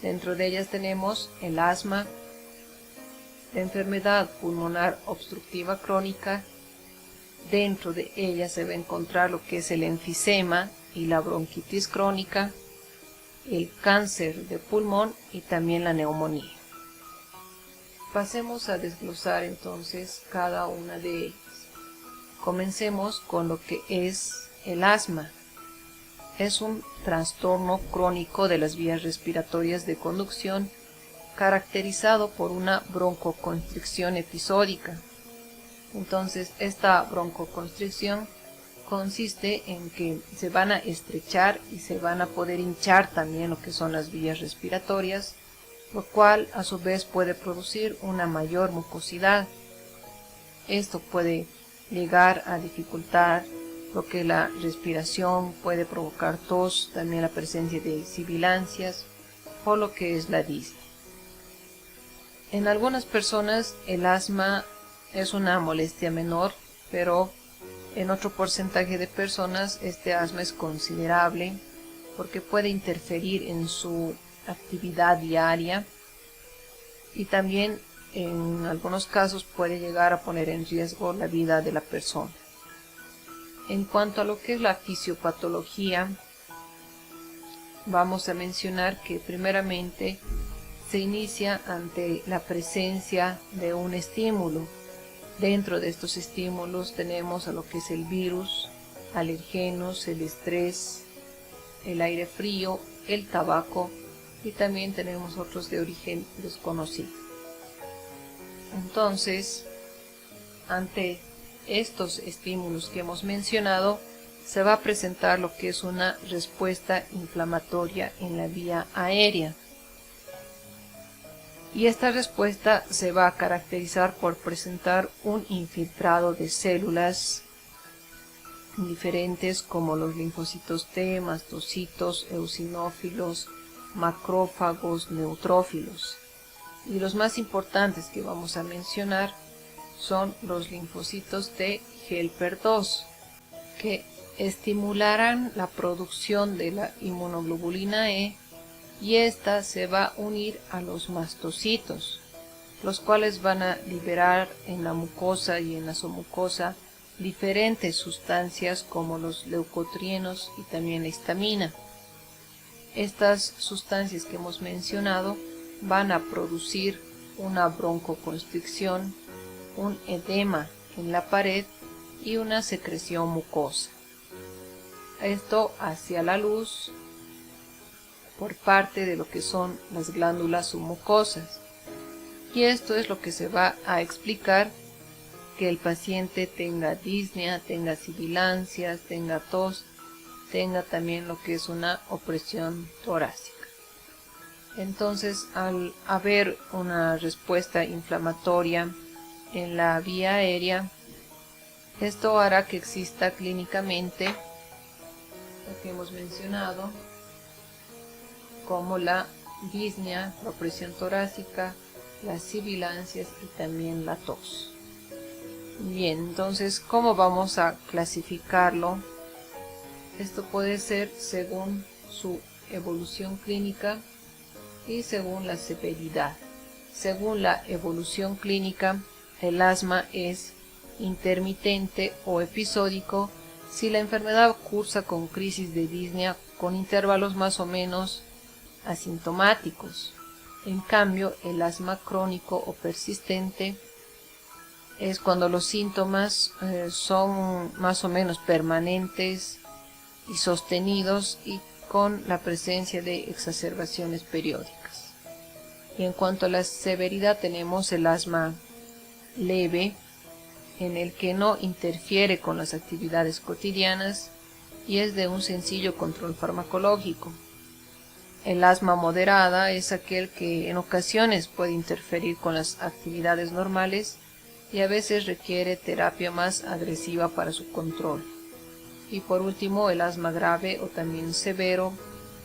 Dentro de ellas tenemos el asma, la enfermedad pulmonar obstructiva crónica. Dentro de ella se va a encontrar lo que es el enfisema y la bronquitis crónica, el cáncer de pulmón y también la neumonía. Pasemos a desglosar entonces cada una de ellas. Comencemos con lo que es el asma. Es un trastorno crónico de las vías respiratorias de conducción caracterizado por una broncoconstricción episódica. Entonces, esta broncoconstricción consiste en que se van a estrechar y se van a poder hinchar también lo que son las vías respiratorias, lo cual a su vez puede producir una mayor mucosidad. Esto puede llegar a dificultar lo que la respiración, puede provocar tos, también la presencia de sibilancias o lo que es la disnea. En algunas personas el asma es una molestia menor, pero en otro porcentaje de personas este asma es considerable porque puede interferir en su actividad diaria y también en algunos casos puede llegar a poner en riesgo la vida de la persona. En cuanto a lo que es la fisiopatología, vamos a mencionar que primeramente se inicia ante la presencia de un estímulo. Dentro de estos estímulos tenemos a lo que es el virus, alergenos, el estrés, el aire frío, el tabaco y también tenemos otros de origen desconocido. Entonces, ante estos estímulos que hemos mencionado, se va a presentar lo que es una respuesta inflamatoria en la vía aérea. Y esta respuesta se va a caracterizar por presentar un infiltrado de células diferentes como los linfocitos T, mastocitos, eosinófilos, macrófagos, neutrófilos. Y los más importantes que vamos a mencionar son los linfocitos T helper 2, que estimularán la producción de la inmunoglobulina E, y esta se va a unir a los mastocitos, los cuales van a liberar en la mucosa y en la submucosa diferentes sustancias como los leucotrienos y también la histamina. Estas sustancias que hemos mencionado van a producir una broncoconstricción, un edema en la pared y una secreción mucosa. Esto hacia la luz por parte de lo que son las glándulas submucosas. Y esto es lo que se va a explicar que el paciente tenga disnea, tenga sibilancias, tenga tos, tenga también lo que es una opresión torácica. Entonces, al haber una respuesta inflamatoria en la vía aérea, esto hará que exista clínicamente lo que hemos mencionado como la disnea, la opresión torácica, las sibilancias y también la tos. Bien, entonces, ¿cómo vamos a clasificarlo? Esto puede ser según su evolución clínica y según la severidad. Según la evolución clínica, el asma es intermitente o episódico Si la enfermedad cursa con crisis de disnea con intervalos más o menos asintomáticos. En cambio, el asma crónico o persistente es cuando los síntomas son más o menos permanentes y sostenidos y con la presencia de exacerbaciones periódicas. Y en cuanto a la severidad, tenemos el asma leve, en el que no interfiere con las actividades cotidianas y es de un sencillo control farmacológico. El asma moderada es aquel que en ocasiones puede interferir con las actividades normales y a veces requiere terapia más agresiva para su control. Y por último, el asma grave o también severo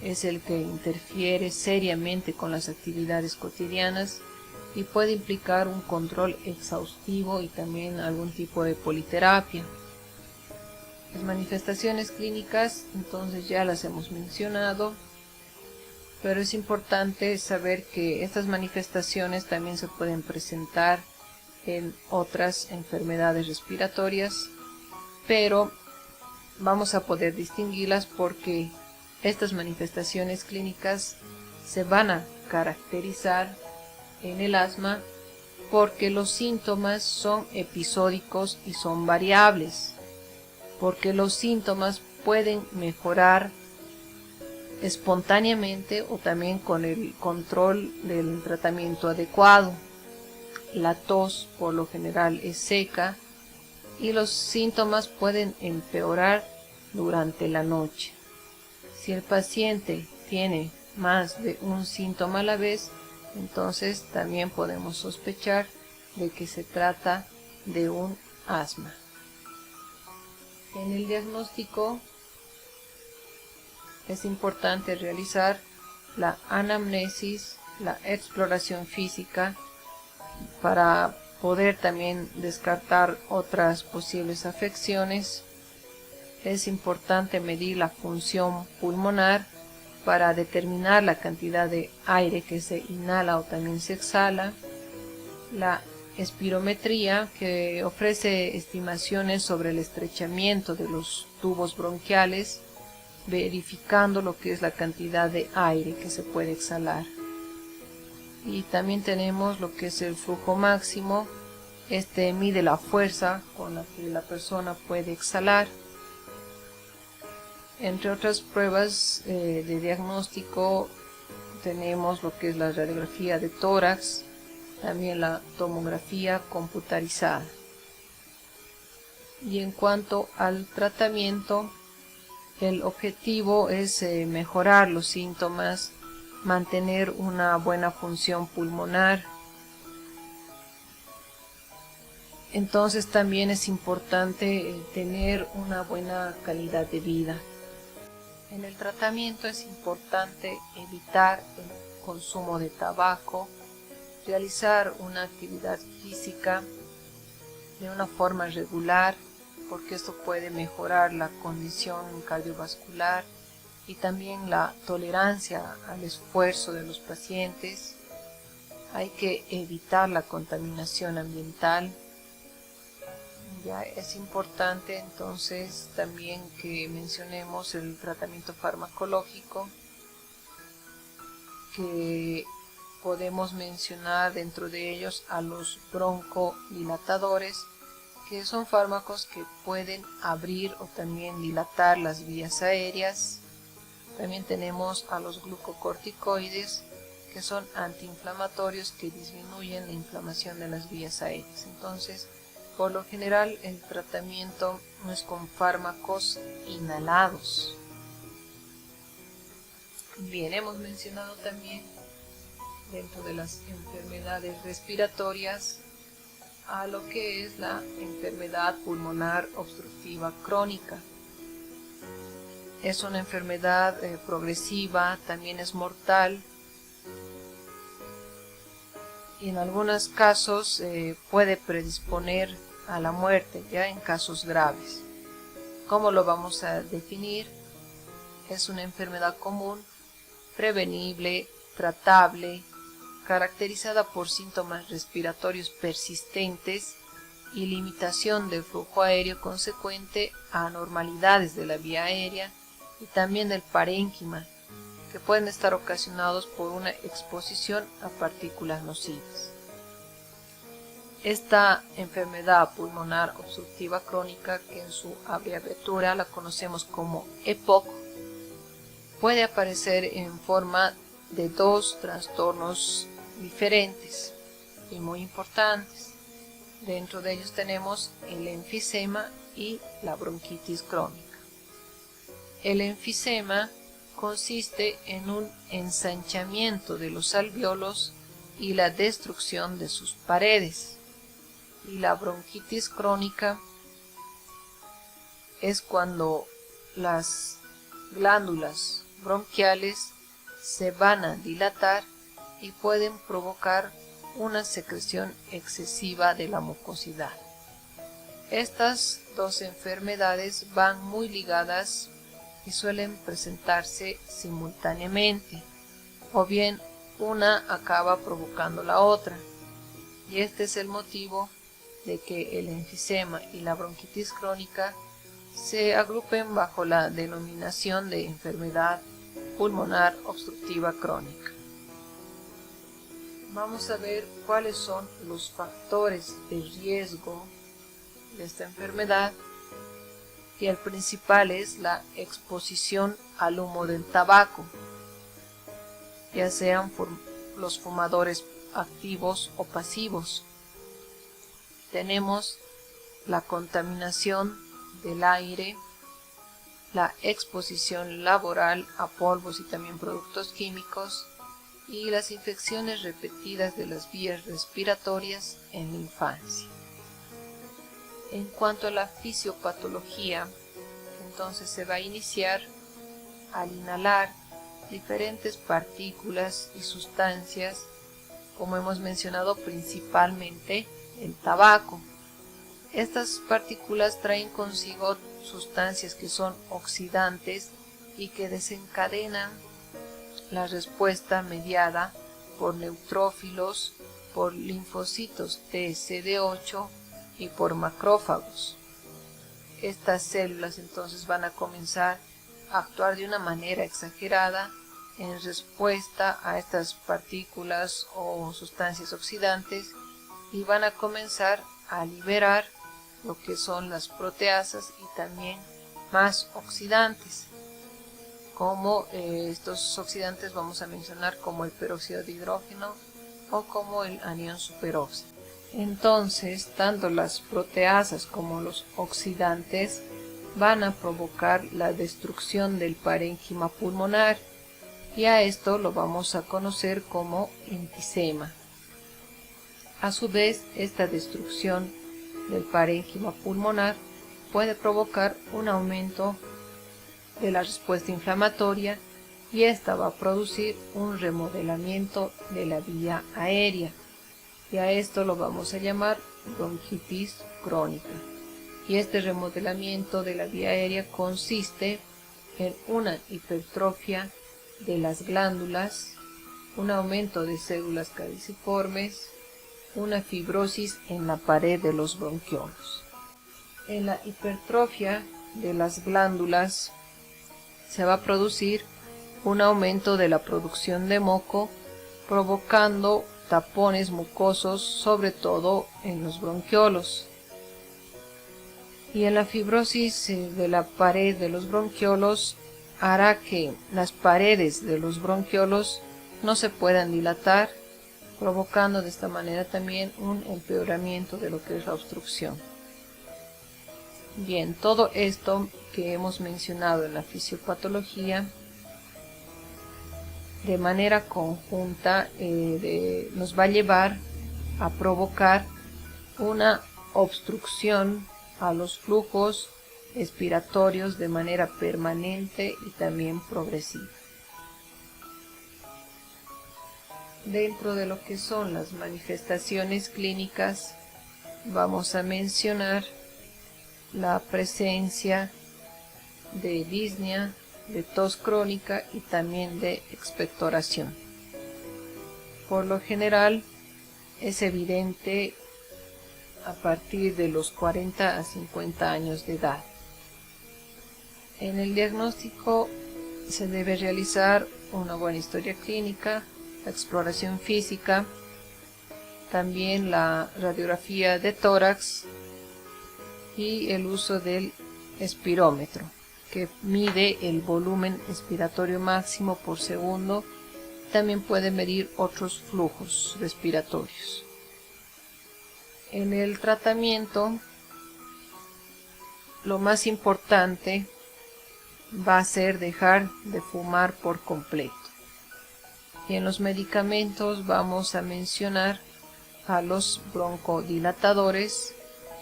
es el que interfiere seriamente con las actividades cotidianas y puede implicar un control exhaustivo y también algún tipo de politerapia. Las manifestaciones clínicas, entonces ya las hemos mencionado, pero es importante saber que estas manifestaciones también se pueden presentar en otras enfermedades respiratorias, pero vamos a poder distinguirlas porque estas manifestaciones clínicas se van a caracterizar en el asma porque los síntomas son episódicos y son variables, porque los síntomas pueden mejorar espontáneamente o también con el control del tratamiento adecuado. La tos por lo general es seca y los síntomas pueden empeorar durante la noche. Si el paciente tiene más de un síntoma a la vez, entonces también podemos sospechar de que se trata de un asma. En el diagnóstico es importante realizar la anamnesis, la exploración física, para poder también descartar otras posibles afecciones. Es importante medir la función pulmonar para determinar la cantidad de aire que se inhala o también se exhala. La espirometría, que ofrece estimaciones sobre el estrechamiento de los tubos bronquiales, verificando lo que es la cantidad de aire que se puede exhalar. Y también tenemos lo que es el flujo máximo. Este mide la fuerza con la que la persona puede exhalar. Entre otras pruebas de diagnóstico tenemos lo que es la radiografía de tórax, también la tomografía computarizada. Y en cuanto al tratamiento, el objetivo es mejorar los síntomas, mantener una buena función pulmonar. Entonces también es importante tener una buena calidad de vida. En el tratamiento es importante evitar el consumo de tabaco, realizar una actividad física de una forma regular, porque esto puede mejorar la condición cardiovascular y también la tolerancia al esfuerzo de los pacientes. Hay que evitar la contaminación ambiental. Ya es importante entonces también que mencionemos el tratamiento farmacológico, que podemos mencionar dentro de ellos a los broncodilatadores, que son fármacos que pueden abrir o también dilatar las vías aéreas. También tenemos a los glucocorticoides, que son antiinflamatorios que disminuyen la inflamación de las vías aéreas. Entonces, por lo general, el tratamiento no es con fármacos inhalados. Bien, hemos mencionado también dentro de las enfermedades respiratorias a lo que es la enfermedad pulmonar obstructiva crónica. Es una enfermedad progresiva, también es mortal y en algunos casos puede predisponer a la muerte, ya en casos graves. ¿Cómo lo vamos a definir? Es una enfermedad común, prevenible, tratable, caracterizada por síntomas respiratorios persistentes y limitación del flujo aéreo consecuente a anormalidades de la vía aérea y también del parénquima, que pueden estar ocasionados por una exposición a partículas nocivas. Esta enfermedad pulmonar obstructiva crónica, que en su abreviatura la conocemos como EPOC, puede aparecer en forma de dos trastornos diferentes y muy importantes. Dentro de ellos tenemos el enfisema y la bronquitis crónica. El enfisema consiste en un ensanchamiento de los alvéolos y la destrucción de sus paredes. Y la bronquitis crónica es cuando las glándulas bronquiales se van a dilatar y pueden provocar una secreción excesiva de la mucosidad. Estas dos enfermedades van muy ligadas y suelen presentarse simultáneamente, o bien una acaba provocando la otra, y este es el motivo de que el enfisema y la bronquitis crónica se agrupen bajo la denominación de enfermedad pulmonar obstructiva crónica. Vamos a ver cuáles son los factores de riesgo de esta enfermedad, y el principal es la exposición al humo del tabaco, ya sean por los fumadores activos o pasivos. Tenemos la contaminación del aire, la exposición laboral a polvos y también productos químicos, y las infecciones repetidas de las vías respiratorias en la infancia. En cuanto a la fisiopatología, entonces se va a iniciar al inhalar diferentes partículas y sustancias, como hemos mencionado, principalmente el tabaco. Estas partículas traen consigo sustancias que son oxidantes y que desencadenan la respuesta mediada por neutrófilos, por linfocitos T CD8 y por macrófagos. Estas células entonces van a comenzar a actuar de una manera exagerada en respuesta a estas partículas o sustancias oxidantes, y van a comenzar a liberar lo que son las proteasas y también más oxidantes, como estos oxidantes vamos a mencionar como el peróxido de hidrógeno o como el anión superóxido. Entonces, tanto las proteasas como los oxidantes van a provocar la destrucción del parénquima pulmonar, y a esto lo vamos a conocer como enfisema. A su vez, esta destrucción del parénquima pulmonar puede provocar un aumento de la respuesta inflamatoria, y esta va a producir un remodelamiento de la vía aérea, y a esto lo vamos a llamar bronquitis crónica. Y este remodelamiento de la vía aérea consiste en una hipertrofia de las glándulas, un aumento de células caudiciformes, una fibrosis en la pared de los bronquiolos. En la hipertrofia de las glándulas se va a producir un aumento de la producción de moco, provocando tapones mucosos, sobre todo en los bronquiolos. Y en la fibrosis de la pared de los bronquiolos hará que las paredes de los bronquiolos no se puedan dilatar, provocando de esta manera también un empeoramiento de lo que es la obstrucción. Bien, todo esto que hemos mencionado en la fisiopatología, de manera conjunta nos va a llevar a provocar una obstrucción a los flujos expiratorios de manera permanente y también progresiva. Dentro de lo que son las manifestaciones clínicas, vamos a mencionar la presencia de disnea, de tos crónica y también de expectoración. Por lo general es evidente a partir de los 40 a 50 años de edad. En el diagnóstico se debe realizar una buena historia clínica, la exploración física, también la radiografía de tórax y el uso del espirómetro, que mide el volumen expiratorio máximo por segundo. También puede medir otros flujos respiratorios. En el tratamiento, lo más importante va a ser dejar de fumar por completo. Y en los medicamentos vamos a mencionar a los broncodilatadores,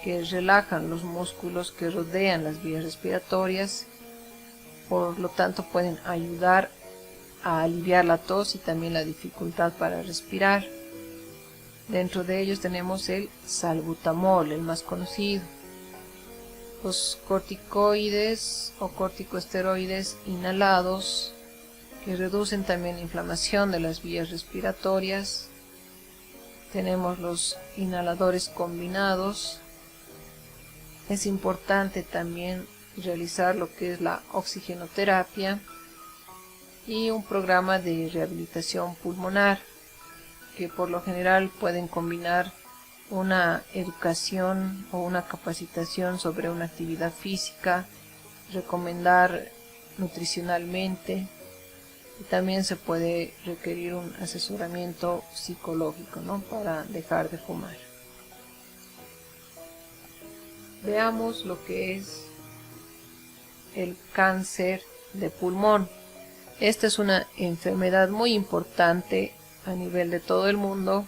que relajan los músculos que rodean las vías respiratorias, por lo tanto pueden ayudar a aliviar la tos y también la dificultad para respirar. Dentro de ellos tenemos el salbutamol, el más conocido. Los corticoides o corticosteroides inhalados, que reducen también la inflamación de las vías respiratorias. Tenemos los inhaladores combinados. Es importante también realizar lo que es la oxigenoterapia y un programa de rehabilitación pulmonar, que por lo general pueden combinar una educación o una capacitación sobre una actividad física, recomendar nutricionalmente, y también se puede requerir un asesoramiento psicológico, ¿no?, para dejar de fumar. Veamos lo que es el cáncer de pulmón. Esta es una enfermedad muy importante a nivel de todo el mundo.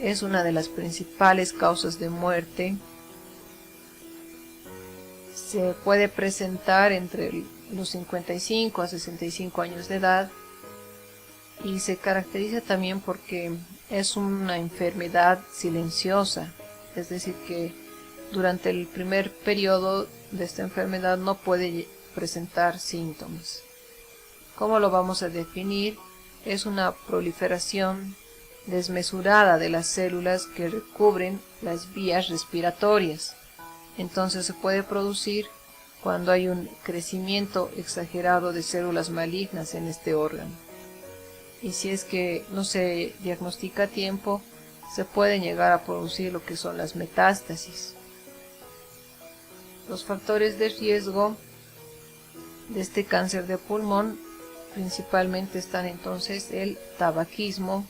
Es una de las principales causas de muerte. Se puede presentar entre los 55 a 65 años de edad y se caracteriza también porque es una enfermedad silenciosa, es decir que durante el primer periodo de esta enfermedad no puede presentar síntomas. ¿Cómo lo vamos a definir? Es una proliferación desmesurada de las células que recubren las vías respiratorias. Entonces se puede producir cuando hay un crecimiento exagerado de células malignas en este órgano. Y si es que no se diagnostica a tiempo, se pueden llegar a producir lo que son las metástasis. Los factores de riesgo de este cáncer de pulmón principalmente están entonces el tabaquismo.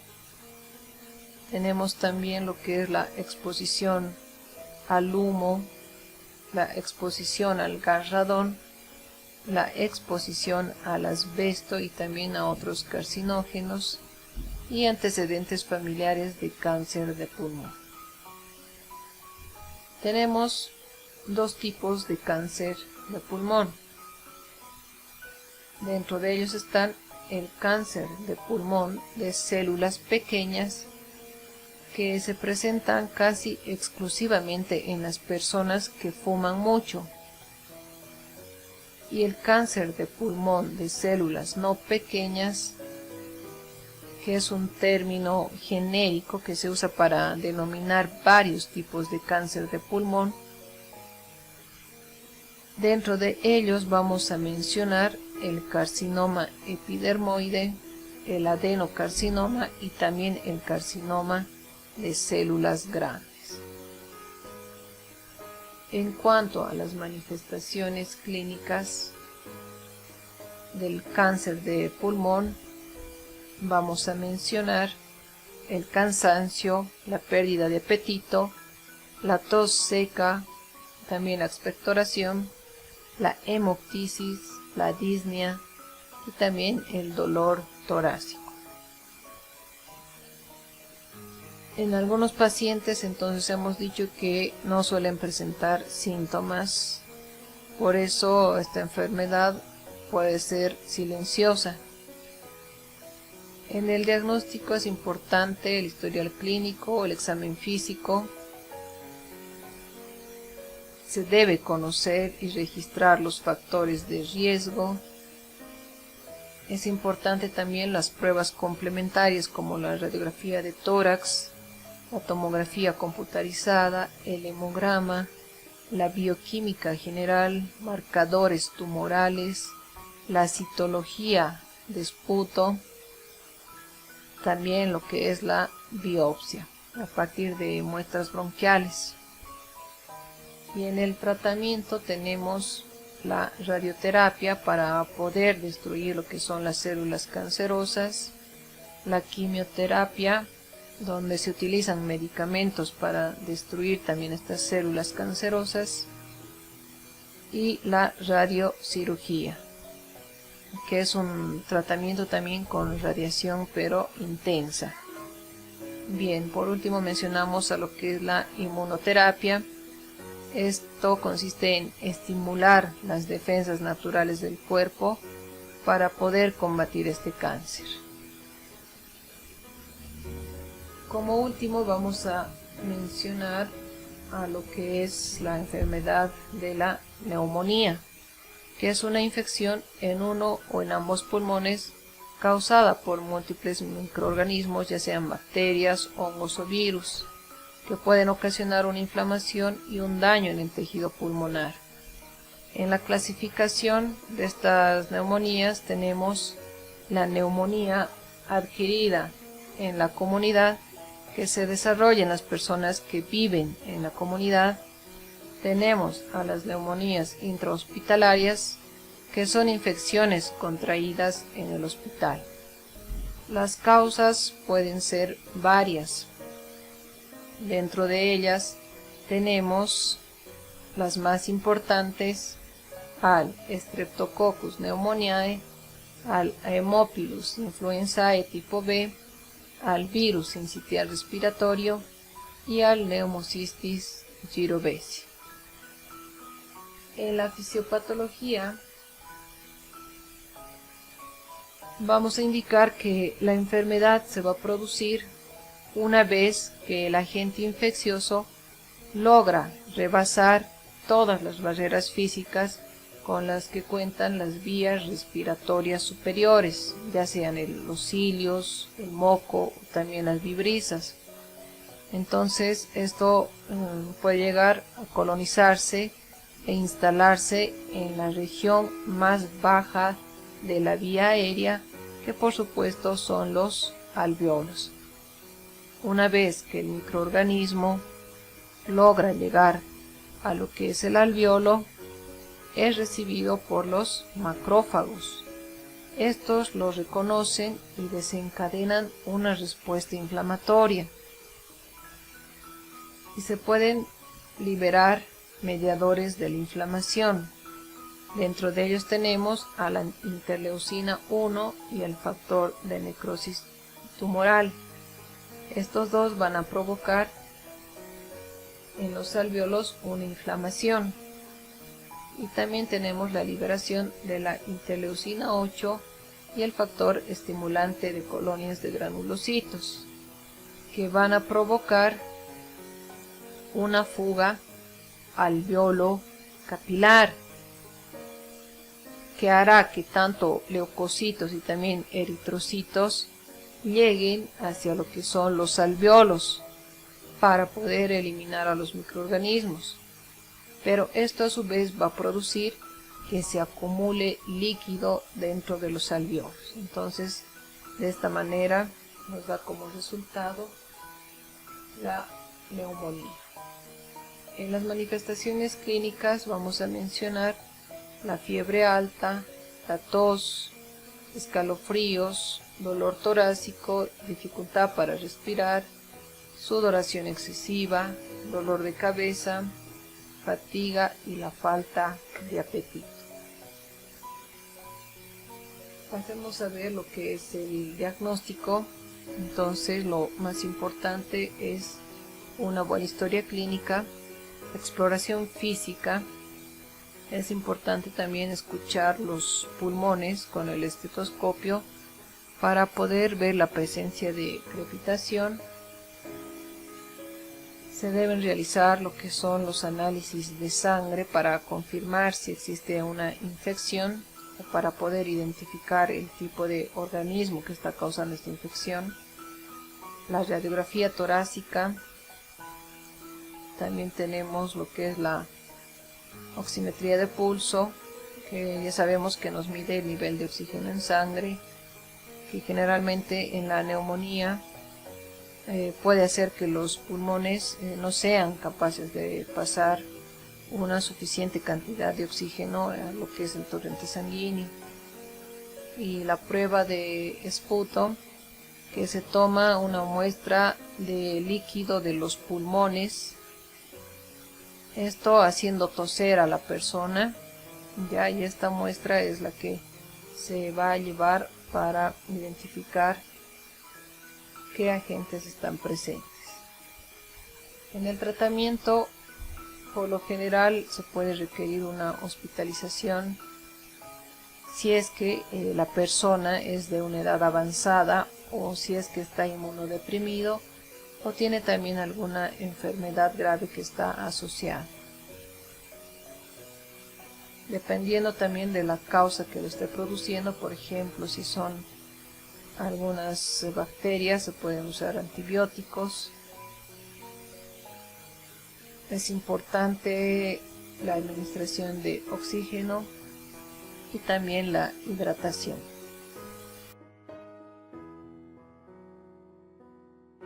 Tenemos también lo que es la exposición al humo, la exposición al gas radón, la exposición al asbesto y también a otros carcinógenos, y antecedentes familiares de cáncer de pulmón. Tenemos dos tipos de cáncer de pulmón. Dentro de ellos están el cáncer de pulmón de células pequeñas, que se presentan casi exclusivamente en las personas que fuman mucho, y el cáncer de pulmón de células no pequeñas, que es un término genérico que se usa para denominar varios tipos de cáncer de pulmón. Dentro de ellos vamos a mencionar el carcinoma epidermoide, el adenocarcinoma y también el carcinoma de células grandes. En cuanto a las manifestaciones clínicas del cáncer de pulmón, vamos a mencionar el cansancio, la pérdida de apetito, la tos seca, también la expectoración, la hemoptisis, la disnea y también el dolor torácico. En algunos pacientes entonces hemos dicho que no suelen presentar síntomas, por eso esta enfermedad puede ser silenciosa. En el diagnóstico es importante el historial clínico, el examen físico. Se debe conocer y registrar los factores de riesgo. Es importante también las pruebas complementarias como la radiografía de tórax, la tomografía computarizada, el hemograma, la bioquímica general, marcadores tumorales, la citología de esputo, también lo que es la biopsia a partir de muestras bronquiales. Y en el tratamiento tenemos la radioterapia para poder destruir lo que son las células cancerosas, la quimioterapia, donde se utilizan medicamentos para destruir también estas células cancerosas, y la radiocirugía, que es un tratamiento también con radiación pero intensa. Bien, por último mencionamos a lo que es la inmunoterapia. Esto consiste en estimular las defensas naturales del cuerpo para poder combatir este cáncer. Como último vamos a mencionar a lo que es la enfermedad de la neumonía, que es una infección en uno o en ambos pulmones causada por múltiples microorganismos, ya sean bacterias, hongos o virus, que pueden ocasionar una inflamación y un daño en el tejido pulmonar. En la clasificación de estas neumonías tenemos la neumonía adquirida en la comunidad, que se desarrolla en las personas que viven en la comunidad. Tenemos a las neumonías intrahospitalarias, que son infecciones contraídas en el hospital. Las causas pueden ser varias. Dentro de ellas tenemos las más importantes: al Streptococcus pneumoniae, al Haemophilus influenzae tipo B, al virus sincitial respiratorio y al Pneumocystis jirovecii. En la fisiopatología vamos a indicar que la enfermedad se va a producir una vez que el agente infeccioso logra rebasar todas las barreras físicas con las que cuentan las vías respiratorias superiores, ya sean los cilios, el moco o también las vibrisas. Entonces esto puede llegar a colonizarse e instalarse en la región más baja de la vía aérea, que por supuesto son los alvéolos. Una vez que el microorganismo logra llegar a lo que es el alvéolo, es recibido por los macrófagos. Estos lo reconocen y desencadenan una respuesta inflamatoria, y se pueden liberar mediadores de la inflamación. Dentro de ellos tenemos a la interleucina 1 y el factor de necrosis tumoral. Estos dos van a provocar en los alvéolos una inflamación. Y también tenemos la liberación de la interleucina 8 y el factor estimulante de colonias de granulocitos, que van a provocar una fuga alvéolo capilar, que hará que tanto leucocitos y también eritrocitos lleguen hacia lo que son los alvéolos para poder eliminar a los microorganismos. Pero esto a su vez va a producir que se acumule líquido dentro de los alvéolos. Entonces, de esta manera nos da como resultado la neumonía. En las manifestaciones clínicas vamos a mencionar la fiebre alta, la tos, escalofríos, dolor torácico, dificultad para respirar, sudoración excesiva, dolor de cabeza, fatiga y la falta de apetito. Pasemos a ver lo que es el diagnóstico. Entonces, lo más importante es una buena historia clínica, exploración física. Es importante también escuchar los pulmones con el estetoscopio para poder ver la presencia de crepitación. Se deben realizar lo que son los análisis de sangre para confirmar si existe una infección o para poder identificar el tipo de organismo que está causando esta infección. la radiografía torácica. También tenemos lo que es la oximetría de pulso, que ya sabemos que nos mide el nivel de oxígeno en sangre, que generalmente en la neumonía puede hacer que los pulmones no sean capaces de pasar una suficiente cantidad de oxígeno a lo que es el torrente sanguíneo. Y la prueba de esputo, que se toma una muestra de líquido de los pulmones, esto haciendo toser a la persona, ya, y esta muestra es la que se va a llevar para identificar qué agentes están presentes. En el tratamiento, por lo general, se puede requerir una hospitalización si es que la persona es de una edad avanzada, o si es que está inmunodeprimido, o tiene también alguna enfermedad grave que está asociada. Dependiendo también de la causa que lo esté produciendo, por ejemplo, si son algunas bacterias, se pueden usar antibióticos. Es importante la administración de oxígeno y también la hidratación.